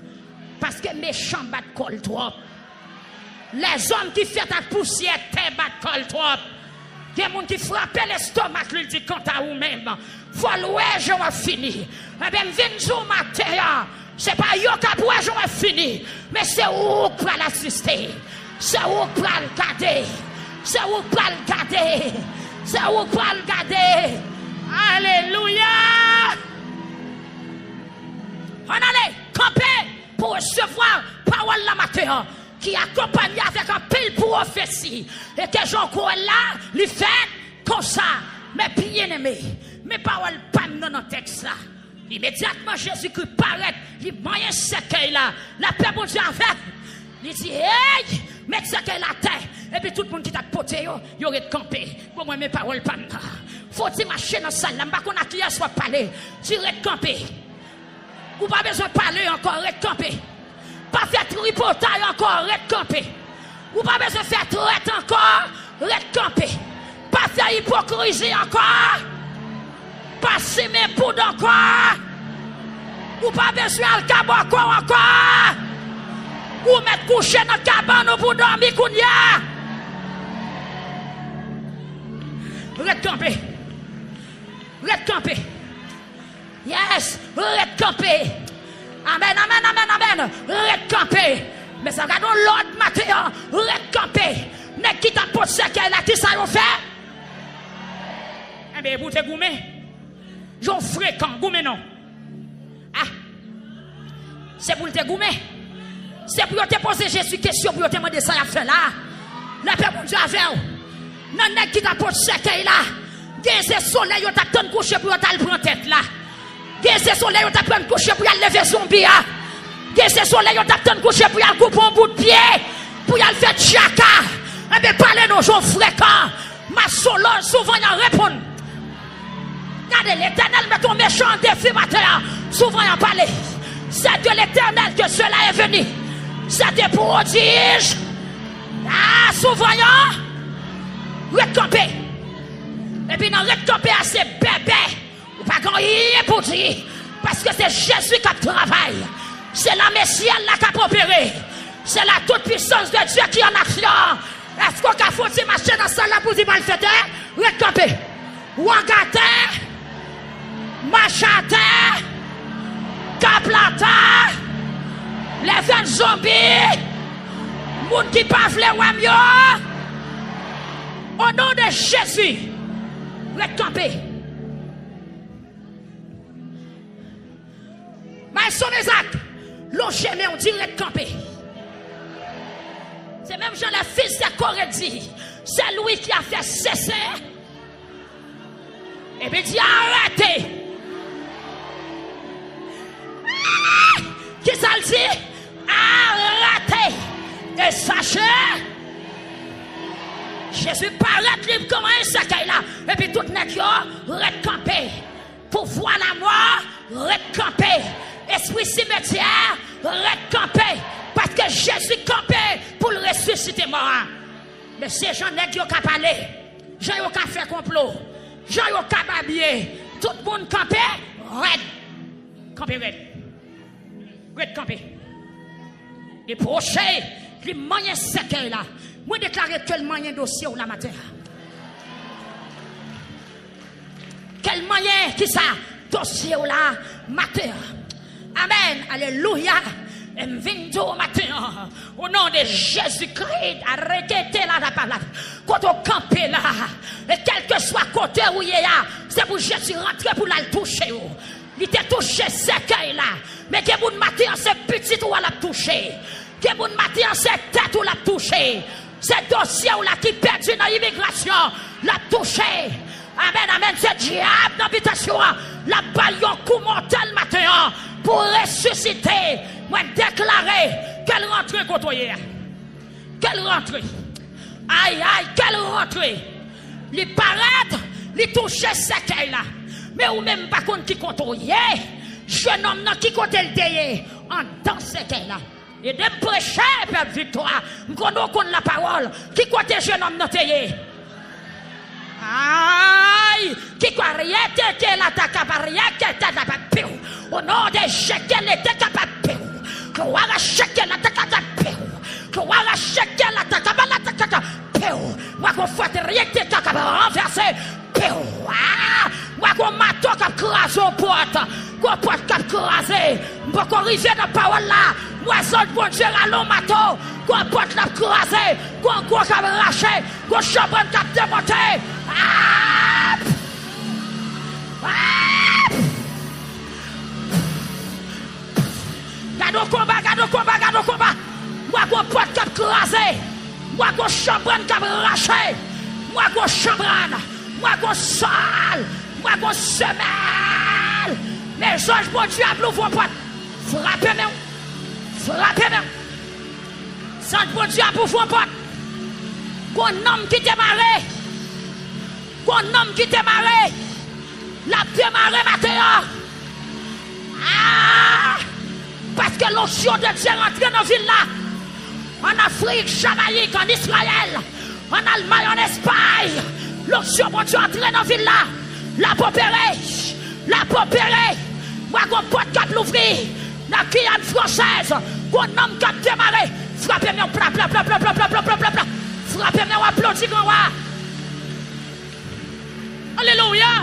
Parce que méchants battent col trop. Les hommes qui font ta poussière, te battent col trop. Il y a des gens qui frappent l'estomac, lui dit quant à vous-même. Faut louer, je vais finir. Eh bien, viens matin. C'est pas yo qui pour je vais finir. Mais c'est où pour l'assister. C'est où pour le garder. C'est où pour le garder. C'est où pour le garder. Alléluia. On allait camper pour recevoir parole la matin qui accompagne avec un pile pour offenser. Et que j'en cours là, lui fait comme ça. Mais bien aimé, mes paroles pas dans le texte là. Immédiatement Jésus-Christ paraît, il moyen cercueil là. La paix bon Dieu avec. Il dit, hey, mettez cercueil la terre. Et puis tout le monde qui t'a poté, il aurait campé. Pour moi, mes paroles pas là. Faut-il marcher dans la salle là, pas qu'on a qui soit parler. Tu restes campé. Ou pas besoin de parler encore, reste campé. Pas faire tripotage encore, reste campé. Ou pas besoin de faire traite encore, reste campé. Pas faire hypocrisie encore. Pas semer poudre encore. Ou pas besoin de cabane encore. Ou mettre coucher dans le cabane pour dormir kounya. Reste campé. Reste campé. Yes, reste campé. Amen, amen, amen, amen. Reste campé. Mais ça va dans l'autre matin. Reste campé. Mais qui t'a posé qu'elle a qui ça y'a fait? Eh bien, vous te goumez. J'en fréquent, goumé non. Ah. C'est pour te goumé. C'est pour te poser Jésus question pour te demander ça y'a fait là. La paix pour Dieu avec vous. Non, n'est qui t'a posé qu'elle là. Gazé soleil, on t'a tant couché pour t'aller prendre tête là. Gazé soleil, on t'a tant couché pour aller lever zombie là. Gazé soleil, on t'a tant couché pour aller couper un bout de pied, pour aller faire chaka. Eh bien, parlez nos gens fréquents. Ma solo, souvent, y répond. Regardez, l'Éternel met ton méchant défi matin. Souvent, y parle. C'est de l'Éternel que cela est venu. C'est des prodiges. Ah, souvent, y recampé. Et puis, dans recampé à ces bébés, ou pas grand rien pour dire. Parce que c'est Jésus qui travaille. C'est la Messie qui a opéré. C'est la toute puissance de Dieu qui est en action. Est-ce qu'on a foutu marcher dans ça là pour dire mal fait? Recampé. Ouagate. Machate. Kaplata. Les 20 zombies. Moun qui parle le mieux. Au nom de Jésus. Recampé. Mais son Isaac. L'on jamais on dit recampé. C'est même Jean le fils de Corée dit. C'est lui qui a fait cesser. Et puis il dit arrêtez. Qui ça le dit? Arrêtez. Et sachez. Jésus paraît libre comme un cercueil là. Et puis tout le monde recampé. Pour voir la mort, recampé. Esprit cimetière, recampé. Parce que Jésus campé pour le ressusciter mort. Mais ces gens qui ont parlé, gens qui ont fait complot, gens qui ont babillé, tout le monde campé, red. Campé, red. Red campé. Les prochains, les moyens cercueils là. Moi déclarer quel moyen dossier ou la matin. Quel moyen qui ça? Dossier ou la matin. Amen. Alléluia. Et m'vindo matin. Au nom de Jésus-Christ. Arrêtez là la parole. Quand on campe là. Et quel que soit côté où il y a. C'est pour Jésus rentrer pour la toucher. Il t'a touché cercueil là. Mais que vous matin c'est petit ou la toucher. Que vous matin c'est tête ou la toucher. C'est dossier ou la qui perdu dans l'immigration. La toucher. Amen, amen. C'est diable d'habitation. La baillon coup mortel matin. Pour ressusciter. Moi déclarer. Quelle rentrée côtoyer. Quelle rentrée. Aïe, aïe, quelle rentrée. Les paraître. Les toucher cercueil là. Mais ou même pas contre qui côtoyer. Jeune homme qui côté le déyé. en dans ce qu'elle là. Et de me prêcher, Père Victoire, je connais la parole, qui côté jeune homme noté. Aïe, qui quoi rien que la capable, rien que ta capable. Au nom de Jésus, qu'elle était capable. Que voilà chacun la capable. Que voilà chacun la capable. Moi qu'on fait rien que ta capable renverser. Moi qu'on m'attend comme craser aux portes. Qu'on porte comme craser. Moi qu'on arrive dans la parole là. Moi seul bon Dieu à l'homme mato. Qu'on porte la craser. Qu'on comme racher. Qu'on chambre cap démonter. Gado combat. Moi qu'on porte cap craser. Moi qu'on chambre cap racher. Moi qu'on chambre. Moi qu'on sale. Moi qu'on semelle. Les anges bon Dieu à l'ouvre porte. Frappez-moi. Sans bon Dieu à l'ouvre porte. Qu'on homme qui démarre. Qu'on homme qui démarre. La démarre matin. Parce que l'onction de Dieu rentre dans la ville là. En Afrique, Jamaïque, en Israël, en Allemagne, en Espagne. L'onction de Dieu rentre dans la ville là. La popérée. Moi, qu'on porte cap l'ouvrir. La Guyane française. Qu'on homme qui démarre. Frappez-moi, pla. Frappez-moi, applaudis grand roi. Alléluia.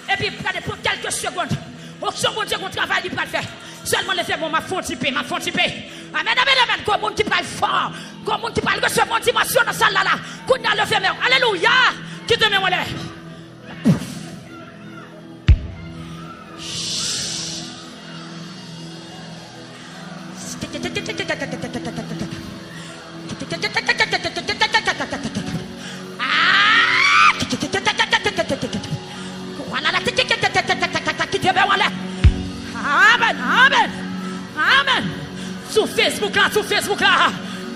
Et puis, pour quelques secondes, aucun bon Dieu qu'on travaille, il peut le faire. Seulement les faits, m'a fontipé. Amen. Comme on qui parle fort, comme on qui parle de ce bon dimension dans salle là. Qu'on a le fait, alléluia. Qui te met en l'air. Amen. Sur Facebook là.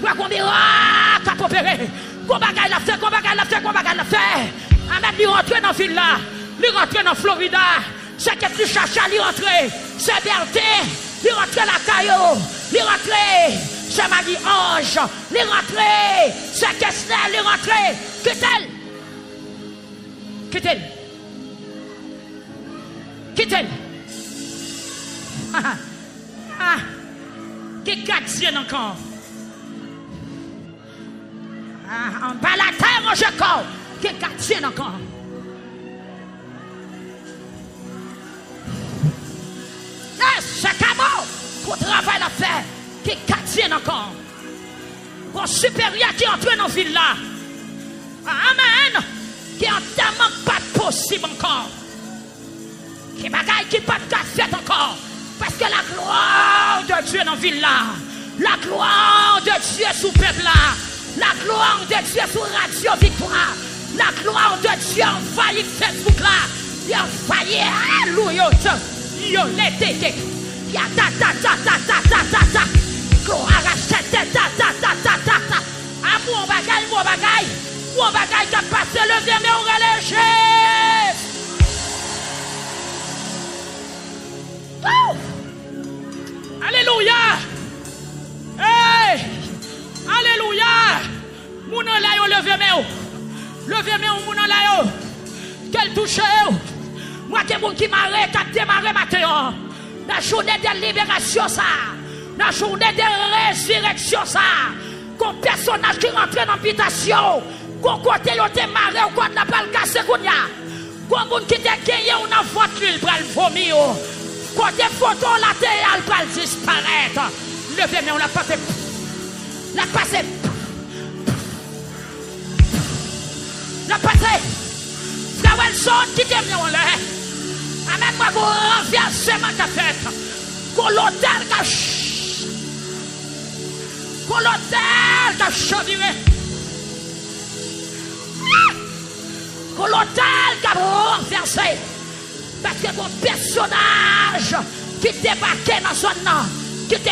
Quoi qu'on miracle à opérer. Qu'on bagaille la fait. Amen. Il rentre dans la ville là. Il rentre dans Florida. C'est que plus chacha, il rentre. C'est Berthe. Il rentre la Caillou. Il rentre. C'est Marie Ange. Il rentre. C'est Kessler. Il rentre. Quitte-elle. Qui gardien encore. En bas la terre, je corps. Qui gardien encore. C'est comment qu'on travaille la faire. Qui gardien encore. Mon supérieur qui entre dans la ville là. Amen. Qui en tellement pas possible encore. Qui bagaille qui pas de fait encore. Parce que la gloire de Dieu dans la ville là. La gloire de Dieu sous peuple là. La gloire de Dieu sous Radio Victoire. La gloire de Dieu envahit Facebook là. Il envahit alléluia. Yo l'été. Ya ta. Gloire à cette ta. Amour bagaille. Mon bagaille qui a passé le vieux mais on relève. Alléluia. Hey. Alléluia. Mounon la yo levez main mounon la yo. Quel touche yo. Moi qui moun qui marre qui démarrer matin. La journée de libération ça. La journée de résurrection ça. Comme personnage qui rentre dans l'habitation. Qu'on côté yo démarrer ou qu'on n'a pas le casser qu'on y a. Comme moun qui te gagné ou n'a voiture pour le vomir. Côté photo la théâtre va disparaître. Levez mais on l'a passé. La passé. La Wilson qui t'aime en l'air. Amen moi pour renverser ma tête. Colotel qui chaviré. Colotel qui renversé. Parce que mon personnage qui débarquait dans son nom, qui fait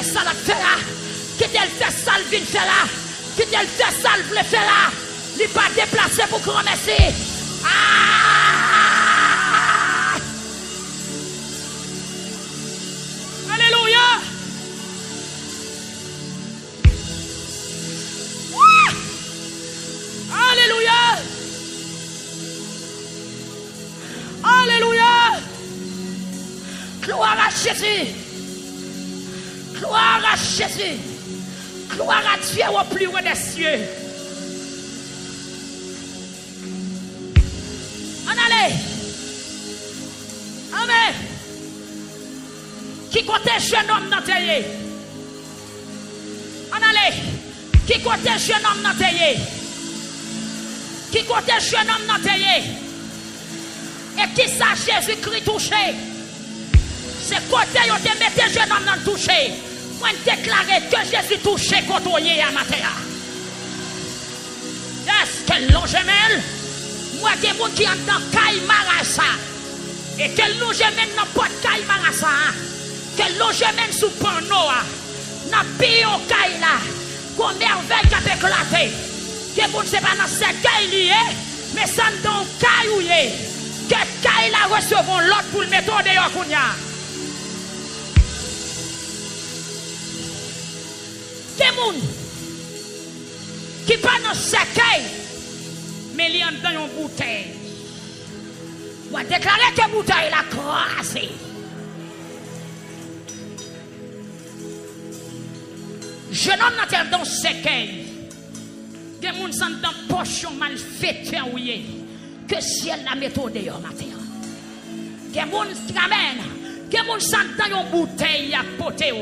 ça la fait là, qui fait ça le vin fait là, qui fait ça le fait là, il pas déplacé pour qu'on merci. Ah! Alléluia! Alléluia! Alléluia! Gloire à Jésus! Gloire à Jésus! Gloire à Dieu au plus haut des cieux! En allez! Amen! Qui compte jeune homme dans tes yeux? En allez! Qui compte jeune homme dans tes yeux? Qui compte jeune homme dans tes yeux? Et qui ça Jésus-Christ touché? C'est côté où te mettez jeune homme dans le touché. Moi déclarer que Jésus touché contre yé à matin. Yes, quel long gemelle. Moi des gens qui ont dans Kaï Marassa. Et quel long gemelle dans pas Kaï Marassa. Quel long gemelle sous Panoa. Dans Pion Kaï là. Qu'on merveille qui a éclaté. Que vous ne savez pas dans ce Kaï lié. Mais ça dans Kaï ou yé. Que Kaï la recevons l'autre pour le mettre au dehors Kounia. Des gens qui pas dans ce Kaï. Mais il y a dans une bouteille. On va déclarer que bouteille la crasé. Jeune homme n'a dans ce Kaï. Des gens sont dans poche mal fait que ciel la méthode dehors matin. Des gens qui amènent. Des gens sont dans une bouteille à poter.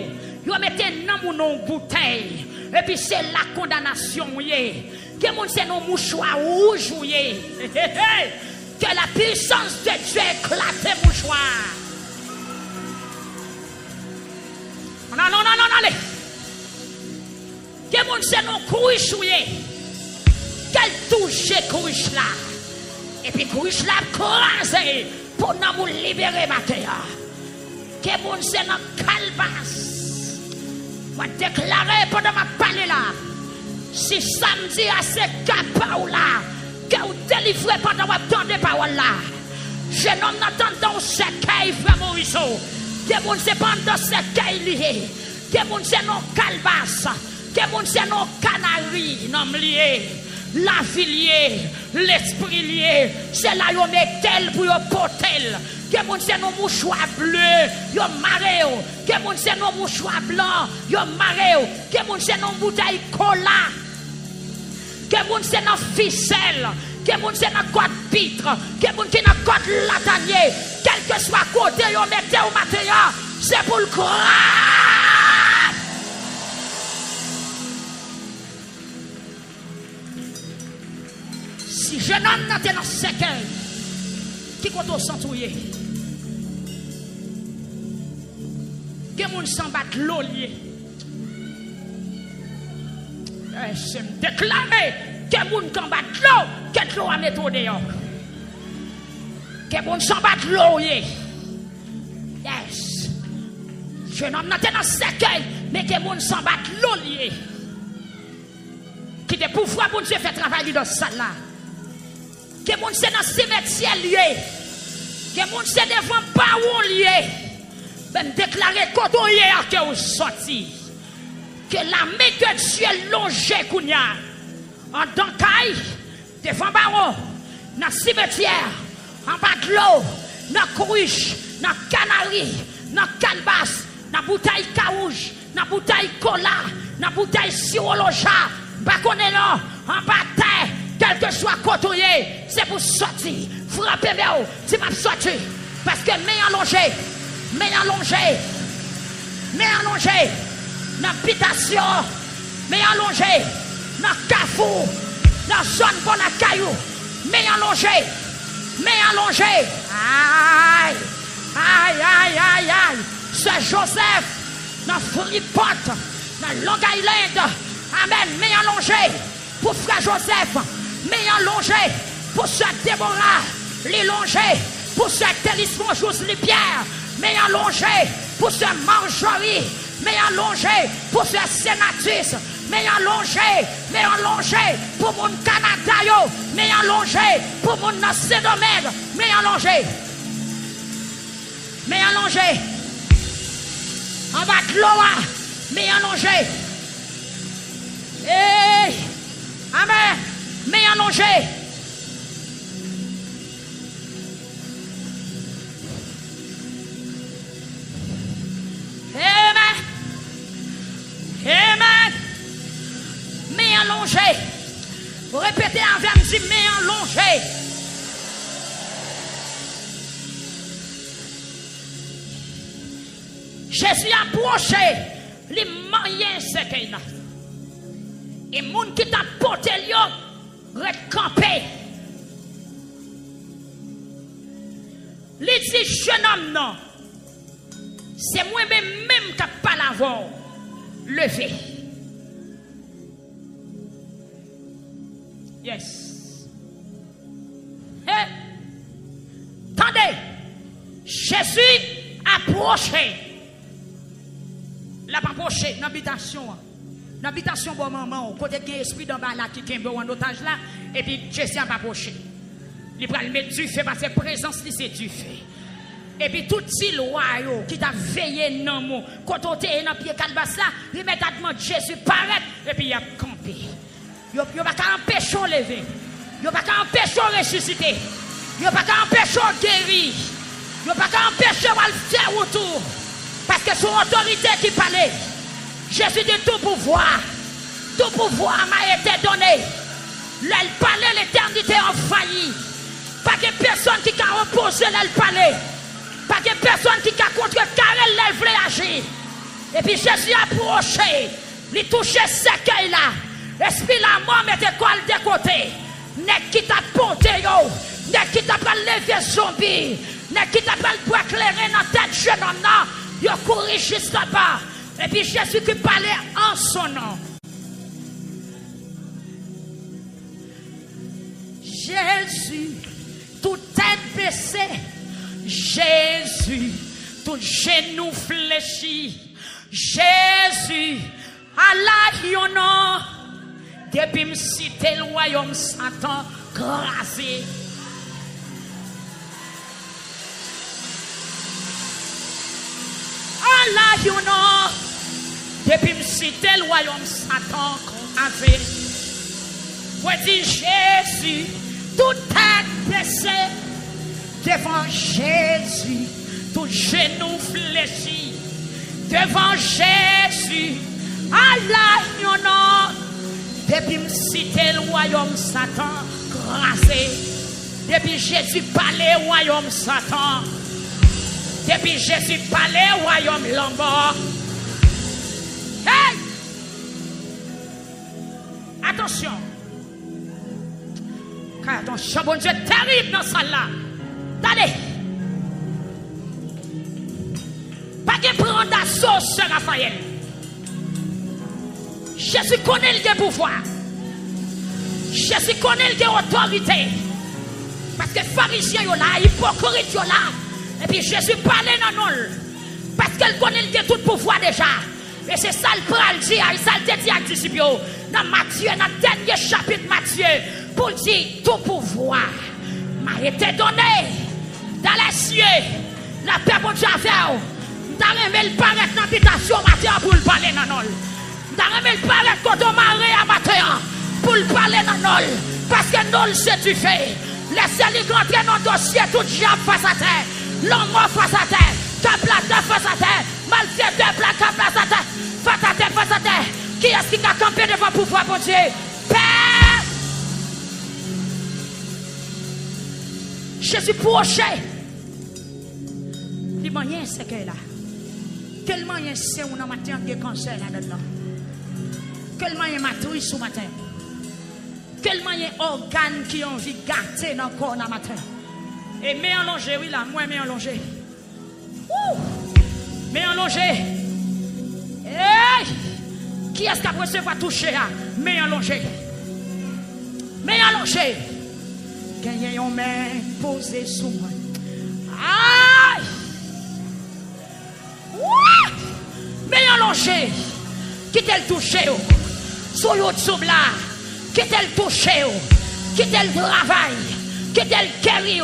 Ils mettent dans une bouteille. Et puis c'est la condamnation. Que mon c'est nos mouchoirs rouges. Que la puissance de Dieu éclate les mouchoirs. Non, allez. Que mon c'est nos couches. Qu'elle touche couches là. Et puis couches là crasé pour nous libérer matin. Que mon c'est nos calbas. Je déclarer pendant ma parole là. Si samedi à ce capao là, que vous délivrez pendant que vous attendez parole là. Je n'entends dans ce caille frère Maurice. Que vous ne savez pas dans ce caille lié. Que vous ne savez non calbas. Que vous ne savez non canari. Non lié. La vie liée. L'esprit lié. C'est là où on met tel pour y porter. Que moun se nos mouchoirs bleus, yo mareo. Que moun se nos mouchoirs blancs, yo mareo. Que moun se nos bouteilles cola. Que moun se nos ficelles. Que moun se nos côte pitre. Que moun se nos côte latanier. Quel que soit côté, yo mettez au matin. C'est pour le croire. Si jeune homme n'a pas dans ce cercueil, qui compte au centurier? Que moun s'en bat l'eau lié. C'est me déclarer que moun s'en bat l'eau, que l'eau a mis au dehors. Que moun s'en bat l'eau lié. Yes. Je n'en ai dans ce cercueil, mais que moun s'en bat l'eau lié. Qui de pouvoir pour Dieu fait travailler dans ce salle là. Que moun c'est dans ce cimetière lié. Que moun c'est devant baron lié. Ben déclarer quand on y est que vous sorti. Que la main de Dieu longe kounya. En dankaï, devant baron, dans le cimetière, en bas de l'eau, dans la cruche, dans la canari, dans la calebasse, dans la bouteille carouge, dans la bouteille cola, dans la bouteille siroloja, bakonné non, en bas de terre, quel que soit côtoyé, c'est pour sortir. Frappez-moi, c'est pas sortir. Parce que mais allongé, dans l'habitation, mais allongé, dans le carrefour, dans la zone pour la caillou, mais allongé. Aïe. C'est Joseph, dans Freeport, dans Long Island. Amen, mais allongé pour frère Joseph, mais allongé pour ce Déborah, les longé pour ce Télésphore Joseph Pierre, mais allongé pour ce Marjorie, mais allongé pour ce Sénatus, mais allongé pour mon Canada, yo, mais allongé pour mon Saint-Domingue, mais allongé. En bas de l'eau, mais allongé. Hey, amen, mais allongé. Amen. Mais allongé. Répétez avec moi, dit mais allongé. Jésus a approché les moyens ce qu'il a. Et les gens qui t'a porté, recampé. Les dit jeune homme, non. C'est moi-même qui n'ai pas l'avoir levé. Yes. Hey. Attendez. Jésus approché. La pas approché dans l'habitation. Dans l'habitation, bon maman, côté qui esprit d'en bas là qui est en otage là, et puis Jésus a approché. Il va le mettre du feu parce que la présence c'est du feu. Et puis tout petit loi qui t'a veillé dans mon quand tu es dans pied calbas là, il met à demander Jésus paraît et puis il a campé. Il va pas empêcher de lever. Il va pas empêcher de ressusciter. Il va pas empêcher de guérir. Il va pas empêcher de faire autour. Parce que son autorité qui parlait. Jésus dit tout pouvoir m'a été donné. Elle parlait, l'éternité en failli. Pas que personne qui a reposé elle parlait. Pas que personne qui a contrecarré elle voulait agir. Et puis Jésus a approché. Il touchait ce qu'il là. Esprit la mort mettait quoi de côté. N'est qui t'a porté yo. N'est qui t'a pas levé zombie. N'est qui t'a pas pour éclairer dans tête jeune homme là. Yo couru juste là-bas. Et puis Jésus qui parlait en son nom. Jésus, toute tête baissée. Jésus, tout genou fléchi. Jésus, Allah yon nom. Depuis me citer le royaume Satan, grâce. Allah yon nom. Depuis me citer le royaume Satan, grâce. Moi dis Jésus, toute tête baissée. Devant Jésus, tout genou fléchi. Devant Jésus, Allah yon nom. Depuis me citer le royaume Satan, grâce. Depuis Jésus parlait au royaume Satan. Depuis Jésus parlait au royaume Lambert. Hey! Attention. Car attention, bon Dieu terrible dans ça là. Attendez. Pas de prendre d'assaut, Sœur Raphaël. Jésus connaît le pouvoir. Jésus connaît l'autorité. Parce que les pharisiens sont là, les hypocrites sont là. Et puis Jésus parlait dans nous. Parce qu'elle connaît tout le pouvoir déjà. Et c'est ça le pral dire, ça le dit à disciples. Dans Matthieu, dans le dernier chapitre Matthieu, pour dire tout pouvoir m'a été donné dans les cieux. La paix pour Dieu à faire. Nous avons le paraître dans l'habitation matin pour le parler dans nous. Nous avons le paraître quand on marie à matin pour le parler dans nous. Parce que nous, c'est du fait. Laissez-les rentrer dans le dossier, tout diable face à terre. L'homme face à terre. Cap face à terre. Malgré deux plaques, cap face à terre. Face à terre, face à terre. Qui est-ce qui a campé devant le pouvoir, mon Dieu? Père! Jésus proché. Les moyens, c'est que là. Quel moyen c'est où dans matin de cancer là-dedans? Quel moyen matrice au matin? Quel moyen organe qui ont envie de garder dans le corps dans matin? Et mais en longer, oui là, moi mais en longer. Mais en longer. Hey! Qui est-ce qui a recevoir toucher là? Mais en longer. Mais en longer. Gagnez une main posée sous moi. Aïe! Mais en longer. Qui t'a touché? sur YouTube là, qui t'a touché, qui t'a travail, qui t'a guéri,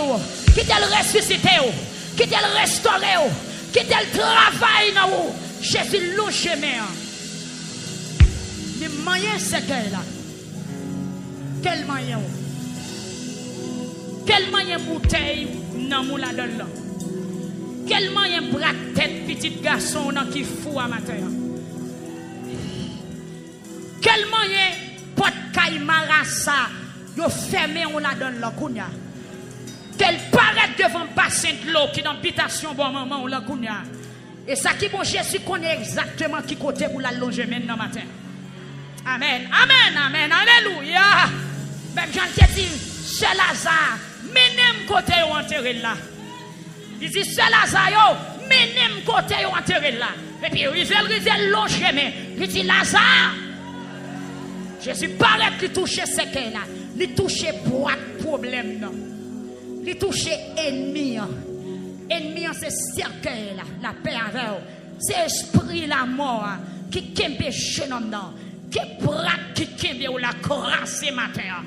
qui t'a ressuscité, qui t'a restauré, qui t'a travail dans vous. Jésus loue chemin. Les moyens c'est qu'elle là. Quel moyen? Quel moyen bouteille dans mon la donne là? Quel moyen bras tête petit garçon dans qui fou à matin? Quel moyen pot caïmara ça? Yo fermé on la donne là kounya. Quel paraît devant bassin de l'eau qui dans l'habitation bon maman on la kounya. Et ça qui bon Jésus connaît exactement qui côté pour la loger maintenant matin. Amen. Amen. Amen. Alléluia. Même Jean te dit, c'est Lazare, menem côté ou enterré là. Il dit, c'est Lazare, yo, menem côté ou enterré là. Et puis, rivel, long chemin. Il dit, Lazare, Jésus paraît qu'il touche ce qu'elle là. Il touche boîte problème, non. Il touche ennemi. Ennemi, c'est cercueil là, la paix avec eux. C'est esprit la mort qui kembe jeune homme là. Que bras qui kembe ou la crasé matin.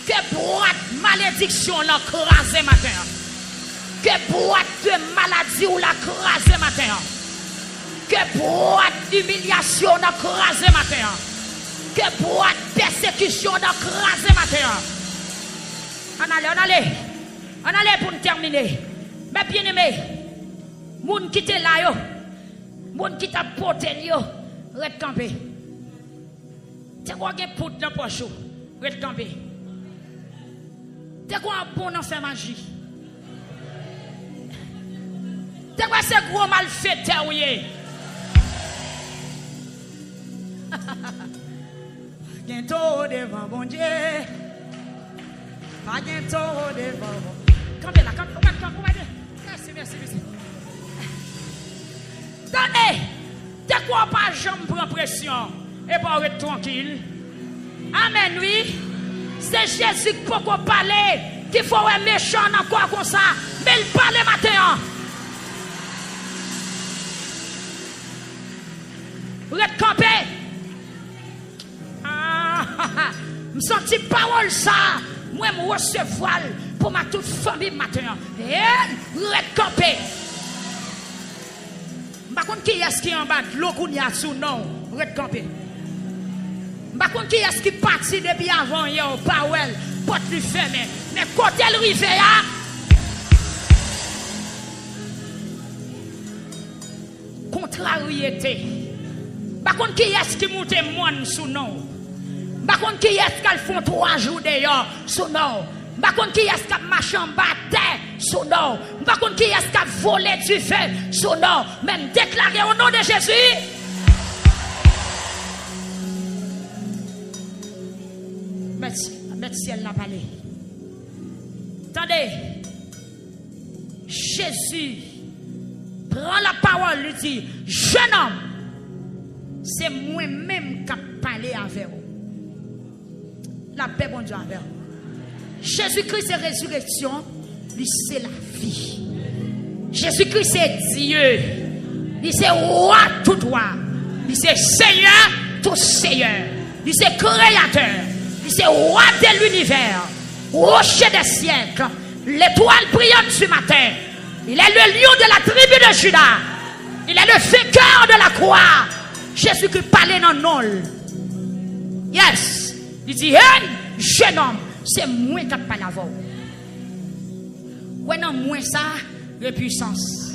Que boîte malédiction la crasé matin. Que boîte de maladie ou la crasé matin. Que boîte d'humiliation la crasé matin. Que boîte persécution la crasé matin. On allait pour nous terminer. Mais bien aimé, moun qui te là yo, moun qui t'a porté yo, reste campé. T'es quoi gen poudre dans poche, reste campé. T'es quoi bon dans faire magie. T'es quoi ce gros malfaiteur ouye. Bientôt devant bon Dieu. Pas bientôt devant. Campez là, campez. Merci. Tenez, t'es quoi pas jambe prend pression et pas être tranquille. Amen, oui. C'est Jésus qui peut parler, qu'il faut être méchant encore comme ça. Mais il parle matin. Vous êtes campé. Je sens parole ça. Moi, je recevoir pour ma toute famille matin. Et vous êtes campé. Je ne sais pas qui est-ce qui est en bas de l'eau qu'on y a sous non. Vous êtes campé. Je ne sais pas qui est-ce qui est parti depuis avant hier au Powell. Porte lui fermée. Mais quand elle arrive là, contrariété. Je ne sais pas qui est-ce qui monte moine sous non. Je ne sais pas qui est-ce qu'elles font 3 jours d'ailleurs sous non. Je ne sais pas qui est-ce qui a marché en bas terre sous non. Je ne sais pas qui est-ce qui a volé du feu sous non. Même déclaré au nom de Jésus. Merci, elle l'a parlé. Attendez. Jésus prend la parole, lui dit, jeune homme, c'est moi-même qui ai parlé avec vous. La paix, bon Dieu, avec vous. Jésus-Christ, c'est résurrection, lui, c'est la vie. Jésus-Christ, c'est Dieu. Lui, c'est roi tout roi. Lui, c'est Seigneur tout Seigneur. Lui, c'est créateur. Lui, c'est roi de l'univers. Rocher des siècles. L'étoile brillante du matin. Il est le lion de la tribu de Juda. Il est le vainqueur de la croix. Jésus-Christ parlait dans nul. Yes. Il dit, hey, jeune homme, c'est moi qui parle avant. Ouais, non, moi ça, de puissance.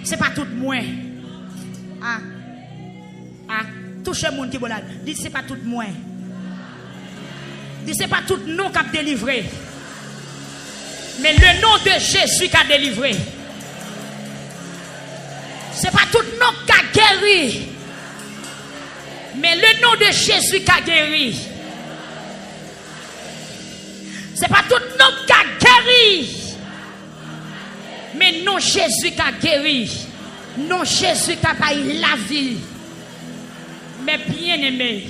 C'est pas tout moi. Touchez le monde qui est là. Dites, c'est pas tout moi. Dites, c'est pas tout nom qui a délivré. Mais le nom de Jésus qui a délivré. C'est pas tout nom qui a guéri. Mais le nom de Jésus qui a guéri. C'est pas tout nom qui a guéri. Mais non Jésus qui a guéri. Non Jésus qui a payé la vie. Mais bien aimé,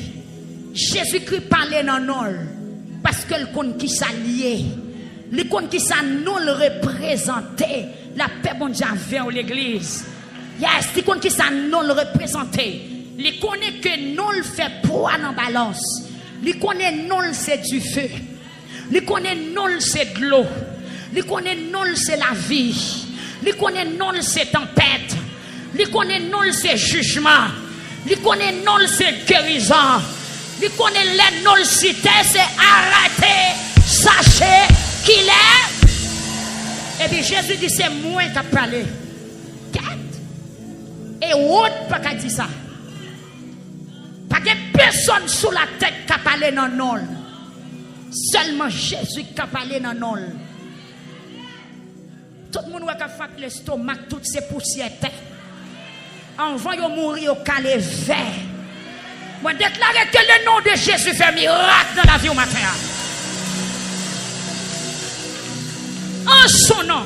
Jésus-Christ parlait dans nous. Parce que le compte qui s'alliait. Le compte qui ça nous le représentait. La paix bon Dieu vers l'église. Yes, le compte qui ça nous le représentait. Il connaît que non le fait poids dans balance. Il connaît non c'est du feu. Il connaît non c'est de l'eau. Il connaît non c'est la vie. Il connaît non c'est tempête. Il connaît non c'est jugement. Il connaît non c'est guérison. Il connaît les non cité c'est arrêter. Sachez qu'il est. Et puis Jésus dit c'est moi qui a parlé. Et autre pas qu'à dire ça. Pas que personne sous la tête qui a parlé dans non. Seulement Jésus qui a parlé dans non. Tout le monde qui a fait l'estomac, toutes ces poussières. En voyant mourir au calé vert. Moi déclare que le nom de Jésus fait miracle dans la vie au matin. En son nom.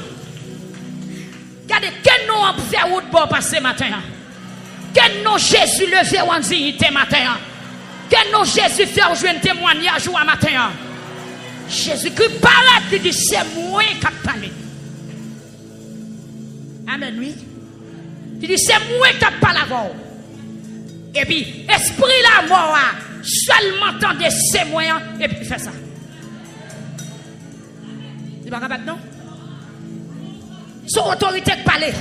Regardez, quel nom a fait route pour passer matin? Quel nom Jésus levé en dignité matin? Quel nom Jésus fait jouer un témoignage ou matin? Jésus-Christ parle, il dit c'est moi qui ai parlé. Amen, oui. Il dit c'est moi qui ai parlé avant. Et puis, esprit la mort, seulement entendez c'est moi, et puis fait ça. Il va pas capable, non? Son autorité de parler.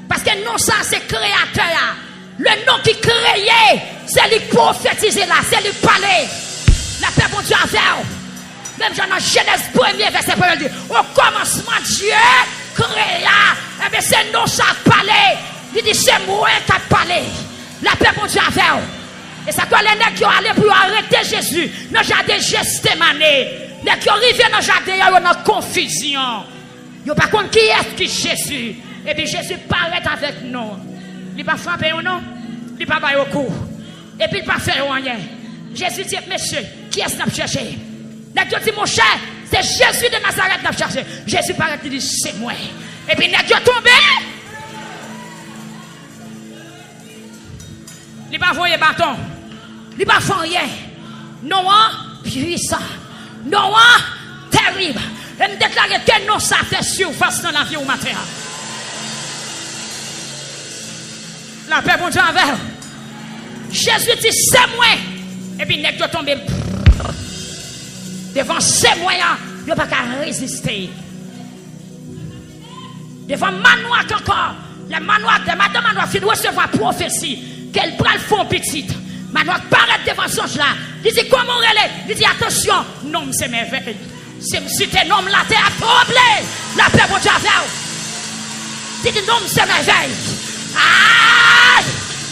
Parce que non, ça c'est créateur. Le nom qui créait, c'est lui prophétiser là, c'est lui parler. La paix pour Dieu à faire. Même dans Genèse 1er verset 1, dit au commencement Dieu créa. Et bien c'est non ça parler. Il dit c'est moi qui ai parlé. La paix pour Dieu à faire. Et ça quoi les nègres qui ont allé pour arrêter Jésus. Dans le jardin Gethsémane. Les qui ont arrivé dans le jardin, il y a une confusion. Yo par contre qui est qui Jésus? Et puis Jésus paraît avec nous. Il pas frapper ou non? Il pas bailler au cou. Et puis il pas faire rien. Jésus dit monsieur, qui est-ce que chercher? Nèg dit mon cher, c'est Jésus de Nazareth qui chercher. Jésus paraît il dit c'est moi. Et puis nèg tombé. Il pas voyer bâton. Il pas faire rien. Non puissant. Non terrible. Et me déclarer que non, ça fait surface dans la vie au matin. La paix, bon Dieu, avec. Jésus dit, c'est moi. Et puis, n'est-ce pas tomber devant ces moyens, il n'y a pas qu'à résister. Devant manoir encore, les manoirs de madame manoir fin recevoir prophétie, qu'elle prend le fond petit. Manoir paraît devant son là. Il dit, comment on est? Il dit, attention, non, c'est merveille. Si t'es nom la terre a tremblé, la paix pour Dieu à faire. Si t'es nom c'est merveille. Ah!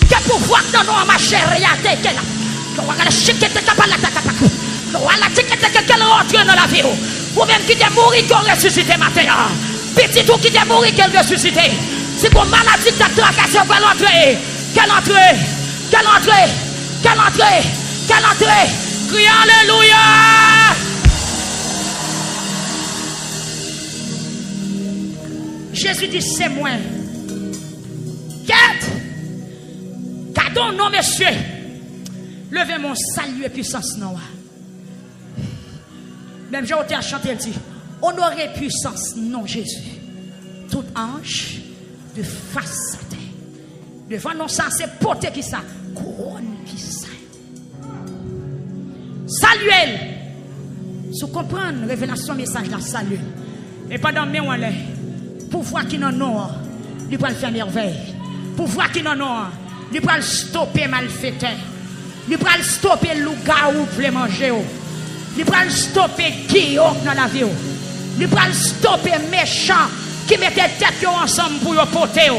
Que pouvoir dans nos ma chérie à t'es là. On va la chiquette de capala ta capacu. On va la chiquette de qu'elle rentre dans la vie. Ou même qui t'est mourir qu'on ressuscité matin. Petit tout qui t'est mourir qu'elle ressuscité. C'est qu'on maladie t'a tracassé, on va l'entrer. Quelle entrée? Quelle entrée? Quelle entrée? Quelle entrée? Crie alléluia! Jésus dit c'est moi. Quête. Gardons non messieurs. Levez mon salut et puissance non. Même j'ai été à chanter, elle dit honorez puissance non Jésus. Tout ange de face à terre. Devant nous ça c'est porter qui ça. Couronne qui ça. Saluez. Sous comprendre révélation message la salut. Et pendant mes on l'air. Pouvoir qui n'en a, il peut le faire merveille. Pouvoir qui n'en a, il peut le stopper malfaiteur. Il peut le stopper loup-garou pour le manger. Il peut le stopper guillaume dans la vie. Il peut le stopper méchant qui mettait tête ensemble pour le porter.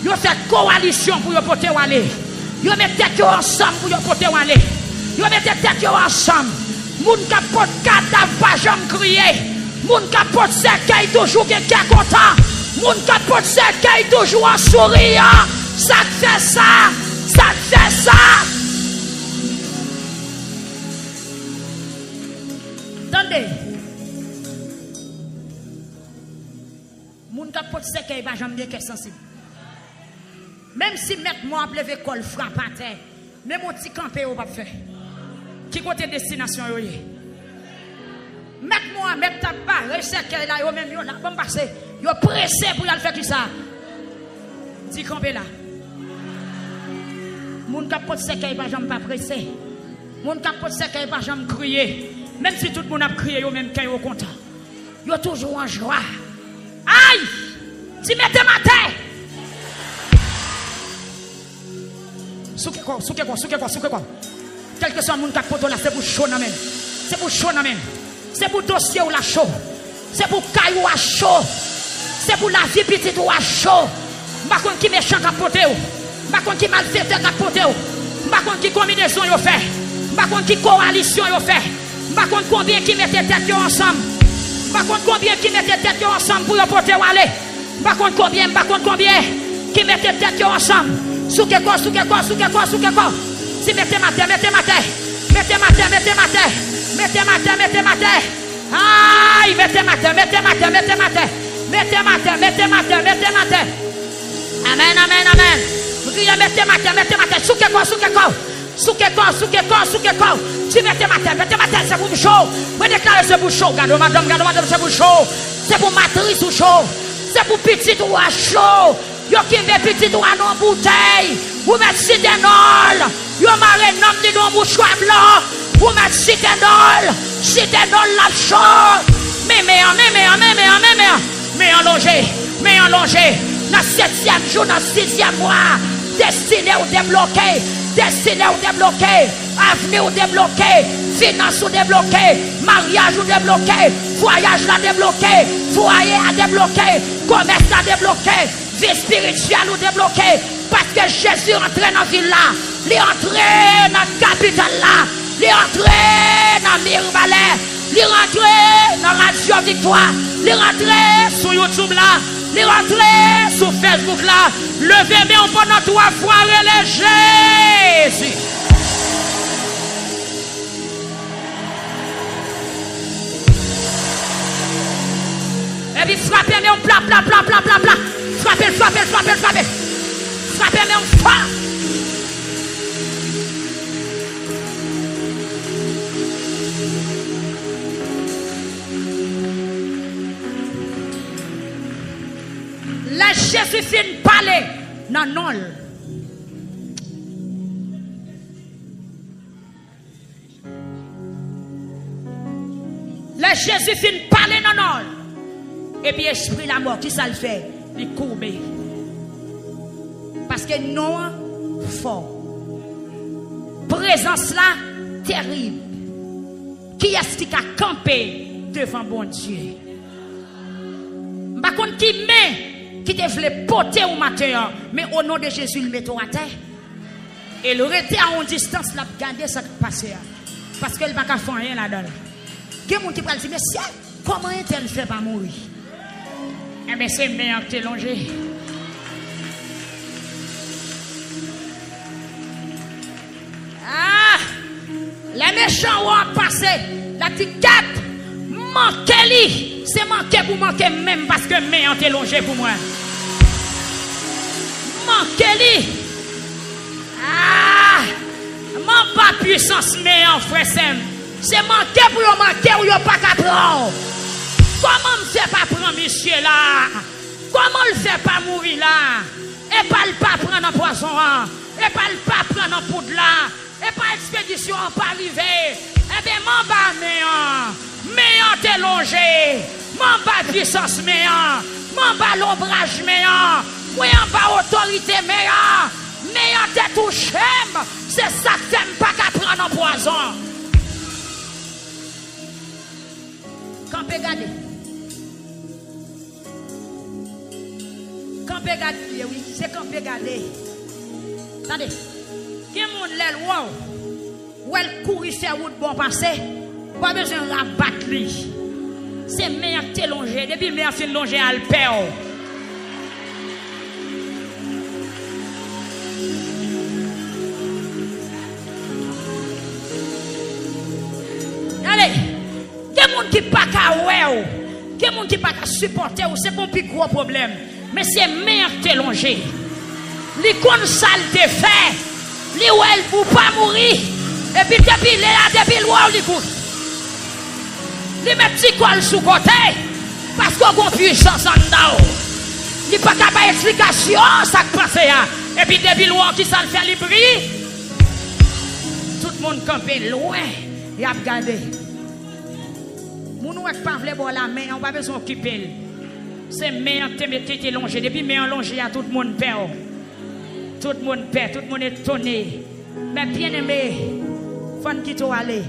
Il fait coalition pour le porter aller. Il met tête ensemble pour le porter aller. Il met tête ensemble. Moun capote cadavre pas jamais crier. Moun capote cercueil toujours quelqu'un content. Moun capote cercueil toujours en souriant. Ça te fait ça. Ça te fait ça. Attendez. Moun capote cercueil pas jamais bien qu'est sensible. Même si mettre moi à lever col frappe à terre. Même mon petit campé ou pas faire. Qui côté destination yo yé? Mettez-moi, mettez ta barre, cercueil là, yo même yo là, bon passer. Yo pressé pour y aller faire tout ça. Dis campé là. Moun k'ap pot sekay pas jamais pas pressé. Moun k'ap pot sekay pas jamais crier. Même si tout le monde a crié, yo même quand yo content. Yo toujours en joie. Aïe! Si mettez ma tête. Souke quoi. Quel que soit le monde qui a poto là, c'est pour chaud nan men. C'est pour chaud nan men. C'est pour dossier ou la chaud. C'est pour caillou à chaud. C'est pour la vie petite ou à chaud. M'pa konn qui méchant qui a poté ou. M'pa konn qui malfaiteur qui a poté ou. M'pa konn qui combinaison yo fait. M'pa konn qui coalition yo fait. M'pa konn combien qui mettait tête yo ensemble. M'pa konn combien qui mettait tête yo ensemble pour yo poté ou aller. M'pa konn combien qui mettait tête yo ensemble. Souke quoi. Si mettez ma terre. Aïe, mettez ma terre. Amen. Vous criez, mettez ma terre. Souke quoi. Si mettez ma terre, c'est pour chaud. Vous déclarez c'est pour chaud. Gardez madame, c'est pour chaud. C'est pour matrice ou chaud. C'est pour petit ou à chaud. Yo qui met petit ou à non bouteille. Vous mettez citernol. Yo marre nom de non mouchoir blanc. Vous mettez citernol la chaud. Mais en longé. Dans 7e jour, dans 6e mois. Destiné ou débloqué. Avenir ou débloqué. Finance ou débloqué. Mariage ou débloqué. Voyage là débloqué. Foyer à débloqué. Commerce à débloqué. Vie spirituelle ou débloqué. Parce que Jésus est entré dans la ville là. Il est entré dans la capitale là. Il est entré dans Mirbalais. Il est rentré dans Radio Victoire. Il est rentré sur YouTube là. Il est rentré sur Facebook là. Levez-moi pendant 3 fois les Jésus. Et puis frappez-moi un plat. Frappez. Frappez-moi un fort. La Jésus fin parler non. La Jésus fin parler non. Et puis esprit la mort qui ça le fait, il courbe. Parce que non fort. Présence là terrible. Qui est-ce qui a campé devant bon Dieu? Par contre qui met qui te voulait porter au matin, mais au nom de Jésus, le met à terre. Et le rester à une distance, la garder ça qui passe. Parce qu'elle ne va pas faire rien là-dedans. Il y a des gens qui parlent, mais si, comment est-elle fait pas mourir? Eh bien, c'est meilleur que tu es longé. Ah! Les méchants ont passé. La petite carte, manquez-lui. C'est manqué pour manquer même parce que meilleur t'es longé pour moi. Manquez-lui. Ah! Mon pas puissance meilleur, frère Sem. C'est manqué pour yon manquer ou yon pas qu'à prendre. Comment me fait pas prendre monsieur là? Comment le fait pas mourir là? Et pas le pas prendre en poisson, et pas le pas prendre en poudre là, et pas expédition pas arriver. Eh bien, mon bas meilleur t'es longé, mon bas puissance meilleur, mon bas l'ombrage meilleur, moi en bas autorité meilleur t'es touché, c'est ça que t'aimes pas qu'à prendre en poison. Campé gardé. Campé gardé, oui, c'est campé gardé. Attendez, qui est mon l'aile, wow, ou elle courir faire route bon passer, pas besoin de rabattre lui. C'est meilleur que t'es longé, depuis meilleur fin longé à le père. Allez, il y a des gens qui ne pas qu'à ouais, il y a des gens qui ne pas qu'à supporter, c'est mon plus gros problème. Mais c'est meilleur que t'es longé. Les cons sales te fait, les ouel pour pas mourir. Et puis depuis le ouel, les coups. Les mettre petit col sous côté, parce qu'on a puissance en dedans. Il n'y a pas qu'à explication, ça qui passe. Et puis depuis le ouel qui ça le fait, il brille. le monde campé loin et a regardé. Moun ou pas vle bon la main, on pas besoin occuper. C'est main qui était longé depuis main longé à tout le monde peur. Tout le monde peur, tout le monde est étonné. Mais bien aimé, faut quitter aller.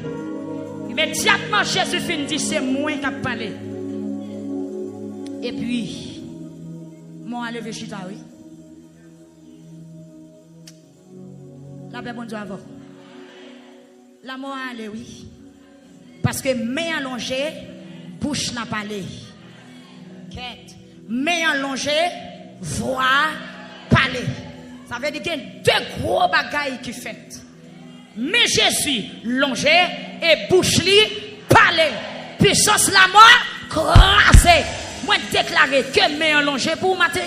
Immédiatement Jésus fin dit c'est moi qui parlé. Et puis moi levé chita oui. La paix bon Dieu avant. La mort allé oui. Parce que main allongée, bouche n'a parlé. Main allongée, voix parler. Ça veut dire qu'il y a deux gros bagailles qui fait. Mais Jésus longé et bouche li parler. Puissance la mort crasé. Moi déclarer que main allongée pour matin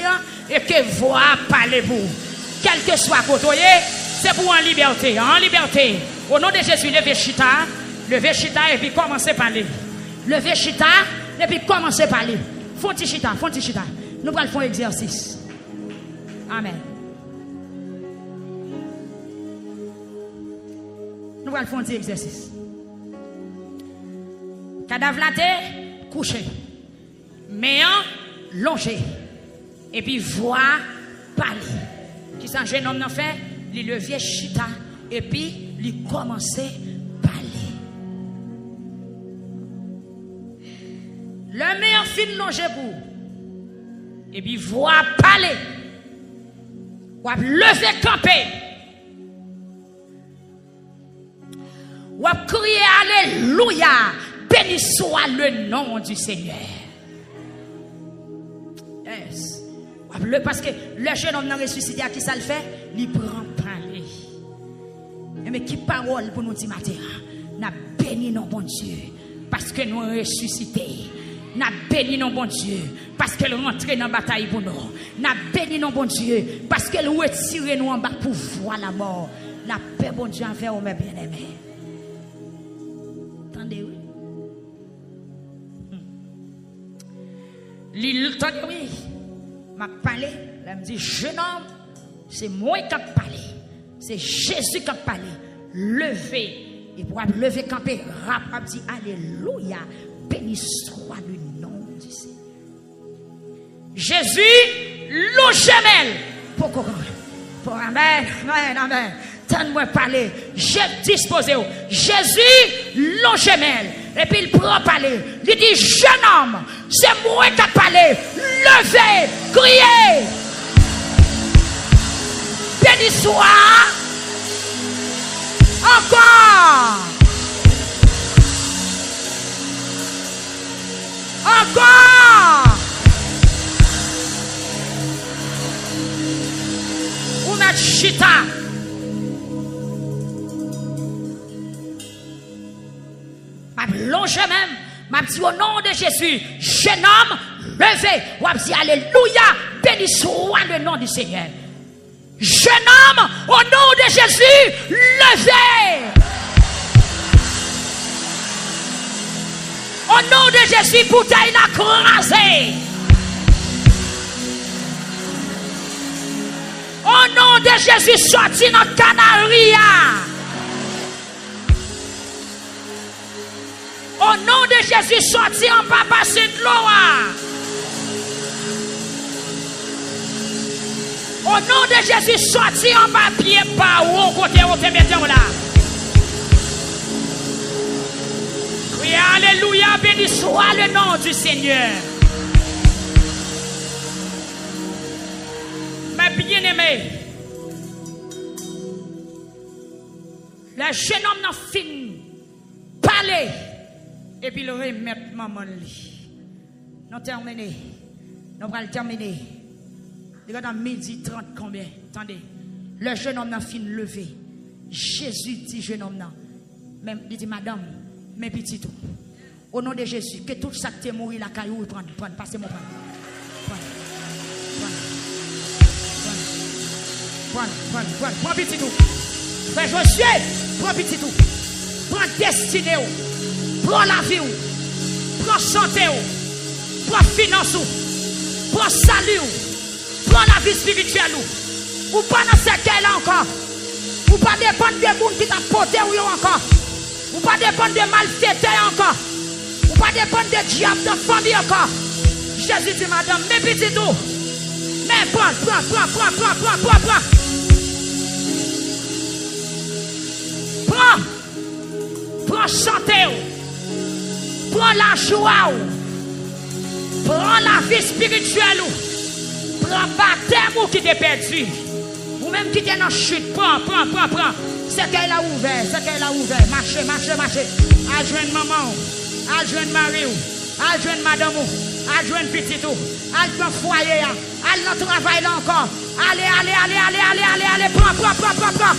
et que voix parler pour. Quel que soit côté, c'est pour en liberté. En liberté. Au nom de Jésus, levez chita. Levez chita et puis commencez à parler. Levez chita et puis commencez à parler. Fonti chita. Nous allons faire un exercice. Amen. Nous allons faire un exercice. Cadavre la tête, couché. Main longé. Et puis voix parler. Qui s'en jeune homme n'a fait? Il lever chita et puis il commencer à parler. Le meilleur fin longé pour. Et puis voix parler. Ou lever camper. Ou crier alléluia. Béni soit le nom du Seigneur. Yes. Parce que le jeune homme n'a ressuscité à qui ça le fait? Il prend parler. Mais qui parole pour nous dire matin? N'a béni nos bon Dieu. Parce que nous ressuscités. N'a béni nos bon Dieu. Parce qu'elle rentre dans la bataille pour nous. N'a béni nos bon Dieu. Parce qu'elle retire nous en bas pour voir la mort. La paix bon Dieu envers nous, mes bien-aimés. Attendez, oui. Attendez, oui. M'a parlé, elle me dit, jeune homme, c'est moi qui ai parlé. C'est Jésus qui a parlé. Levez. Et pour lever camper, rap, dit, alléluia. Béni soit le nom du Seigneur. Jésus, l'eau gemelle. Pour amen, amen. Tends-moi parler. J'ai disposé. Jésus, l'eau gemelle. Et puis il prend parler. Il dit, jeune homme, c'est moi qui ai parlé. Levez, criez. Béni soit. Encore. Encore. Ou mettre chita. Longe même, m'a dit au nom de Jésus, jeune homme, levez, ou m'a dit alléluia, béni soit le nom du Seigneur. Jeune homme, au nom de Jésus, levez. Au nom de Jésus, bouteille la crasée. Au nom de Jésus, sorti notre canaria. Au nom de Jésus, sorti en bas, passer de l'eau. Au nom de Jésus, sorti en bas, pied bas, ou côté où te mettons là. Oui, alléluia, béni soit le nom du Seigneur. Mes bien-aimés, le jeune homme n'a fini parler. Et puis le remettre maman li. Nous terminé. Nous allons terminer. Dans midi 30 combien? Attendez. Le jeune homme n'a fini levé. Jésus dit jeune homme n'a. Même il dit madame, mes petits tout. Au nom de Jésus, que tout ça qui est mort la caillou prendre, passez-moi prends petit tout. Frère Josué, prends petit tout. Prends destinée. Prends la vie, prends santé, prends finance, prends salut, prends la vie spirituelle. Ou pas dans ce cas-là encore. Ou pas dépendre de monde qui t'a porté ou encore. Ou pas dépendre de malfaiteurs encore. Ou pas dépendre de diable de famille encore. Jésus dit, madame, mes petits tout. Mais prends. Prends chanter. Prends la joie. Prends la vie spirituelle. Prends baptême qui t'est perdu. Ou même qui t'est dans chute. Prends. C'est qu'elle a ouvert. Marchez. Adjoigne maman. Adjoigne mari. Adjoigne madame. Adjoigne petit tout. Allez dans foyer. Allez dans travail là encore. Allez. Prends.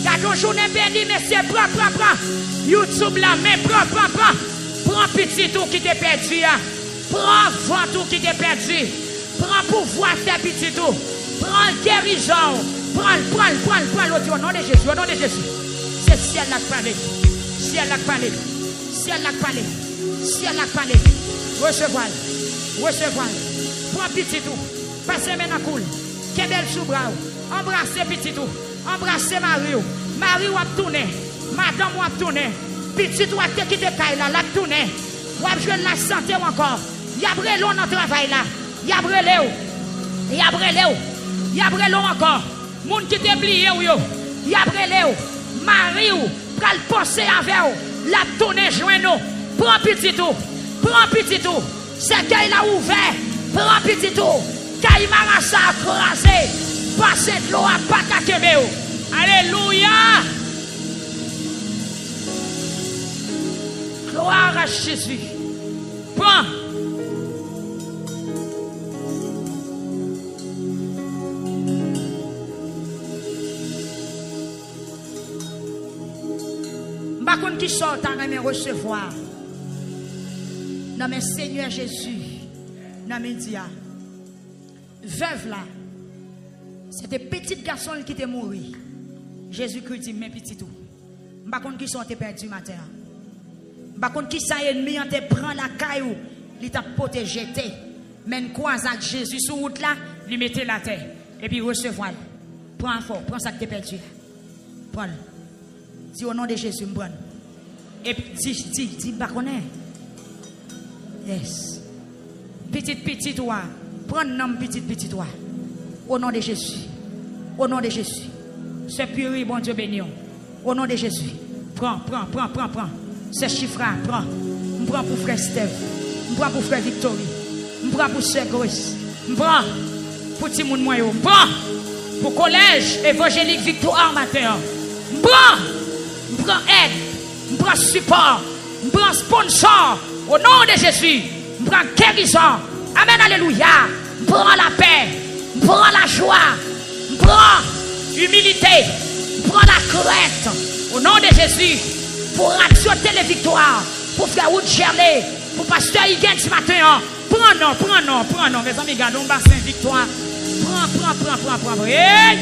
Gardons journée bénie, messieurs. Prends. YouTube là, mais prends. Prends petit tout qui t'est perdu. Prends vent tout qui t'est perdu. Prends pouvoir faire petit tout. Prends guérison. Prends l'autre. Au nom de Jésus. C'est ciel là qui parle. Recevoir. Prends petit tout. Passez maintenant cool. Quel bel sous bras. Embrassez petit tout. Embrassez Marie ou a tourné. Madame ou a tourné. Petit ou a qui te caille là. La tourné. Ou a joué la santé encore. Y a brûlé dans le travail là. Y a brûlé encore. Moun qui te plié ou yo. Y a brûlé. Marie ou pral penser avec ou. La tourné joint nous. Prends petit tout. C'est qu'il a ouvert. Prends petit tout. Caille marassa crasé. Passez de l'eau à pas kakebeo. Alléluia. Gloire à Jésus. Prends. Bakon qui sort à me recevoir. Non mais Seigneur Jésus. Non mais dia. Veuve là. C'était petit garçon qui était mort. Jésus-Christ dit, mais petit tout. Je ne sais pas qui sont perdus matin. Je ne sais pas qui sont ennemis, te prend la caillou, il t'a protégé. Mais quoi avec Jésus sur route là, il mettait la terre. Et puis recevoir. Prends fort, prends ça que tu perdu. Prends. Dis au nom de Jésus, me prends. Et puis dis, je ne connais pas. Yes. Petit toi. Prends le nom petit toi. Au nom de Jésus. Au nom de Jésus. C'est pur, bon Dieu béni. Au nom de Jésus. Prends. Ce chiffre, prends. Je prends pour frère Steve. Je prends pour frère Victory. Je prends pour sœur Grace. Je prends pour tout le monde. Je prends pour collège évangélique Victoire matin. Je prends aide. Je prends support. Je prends sponsor. Au nom de Jésus. Je prends guérison. Amen, alléluia. Je prends la paix. Prends la joie, prends l'humilité, prends la crainte. Au nom de Jésus, pour Radio Télé Victoire, pour faire route gerler, pour pasteur Higuin ce matin. Prends. Mes amis, gardons bassin Victoire. Prends. Hey!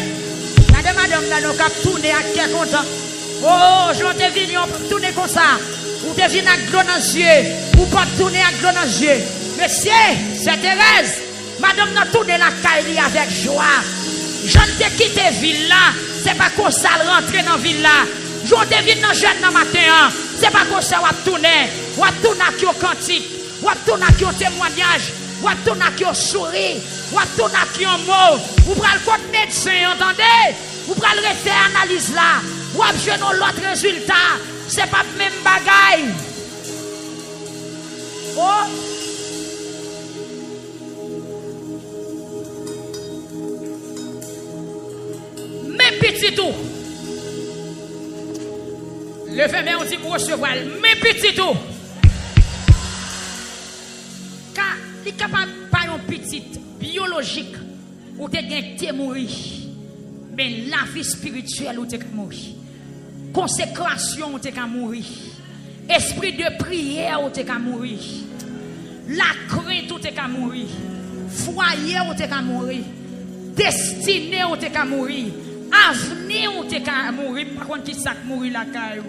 Madame, là, nous cap tourner à quel content. Oh, je te dis, on tourner comme ça. Ou te viens avec l'eau dans les yeux, ou pas tourner avec l'eau dans les yeux. Monsieur, c'est Thérèse. Madame n'a tourné la caille avec joie. Je ne t'ai quitté ville là. C'est pas qu'on ça rentrer dans ville là. Je te viens dans jeune dans matin. C'est pas qu'on ça va tourner. On va tourner avec un cantique. On va tourner avec un témoignage. On va tourner avec un sourire. On va tourner avec un mot. Vous prenez le code médecin, entendez? Vous prenez le refaire analyse là. Vous avez joué dans l'autre résultat. C'est pas le même bagaille. Oh! Petit tout. Levez-moi, on dit pour recevoir. Mais petit tout. Car il est capable de pas un petit biologique où tu es mourir. Mais la vie spirituelle où tu es mourir. Consécration où tu es mourir. Esprit de prière où tu es mourir. La crainte où tu es mourir. Foyer où tu es mourir. Destinée où tu es mourir. Avenir où tu es mourir. Par contre, qui s'est mourir la caille.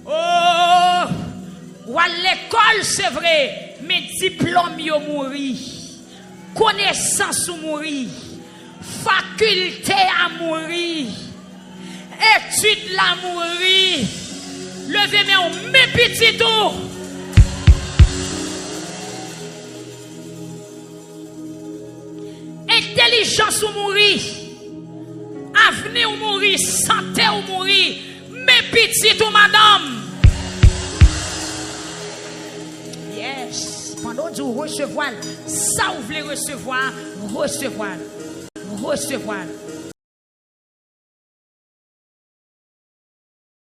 Oh, ou à l'école, c'est vrai, mais diplôme yo mourir. Connaissance ou mourir. Faculté à mourir. étude la mourir. Levez mes petits tout. Intelligence ou mourir. Avenir ou mourir. Santé ou mourir. Mes petits ou madame. Yes. Pendant que vous recevoir, ça vous voulez recevoir, recevoir. Recevoir.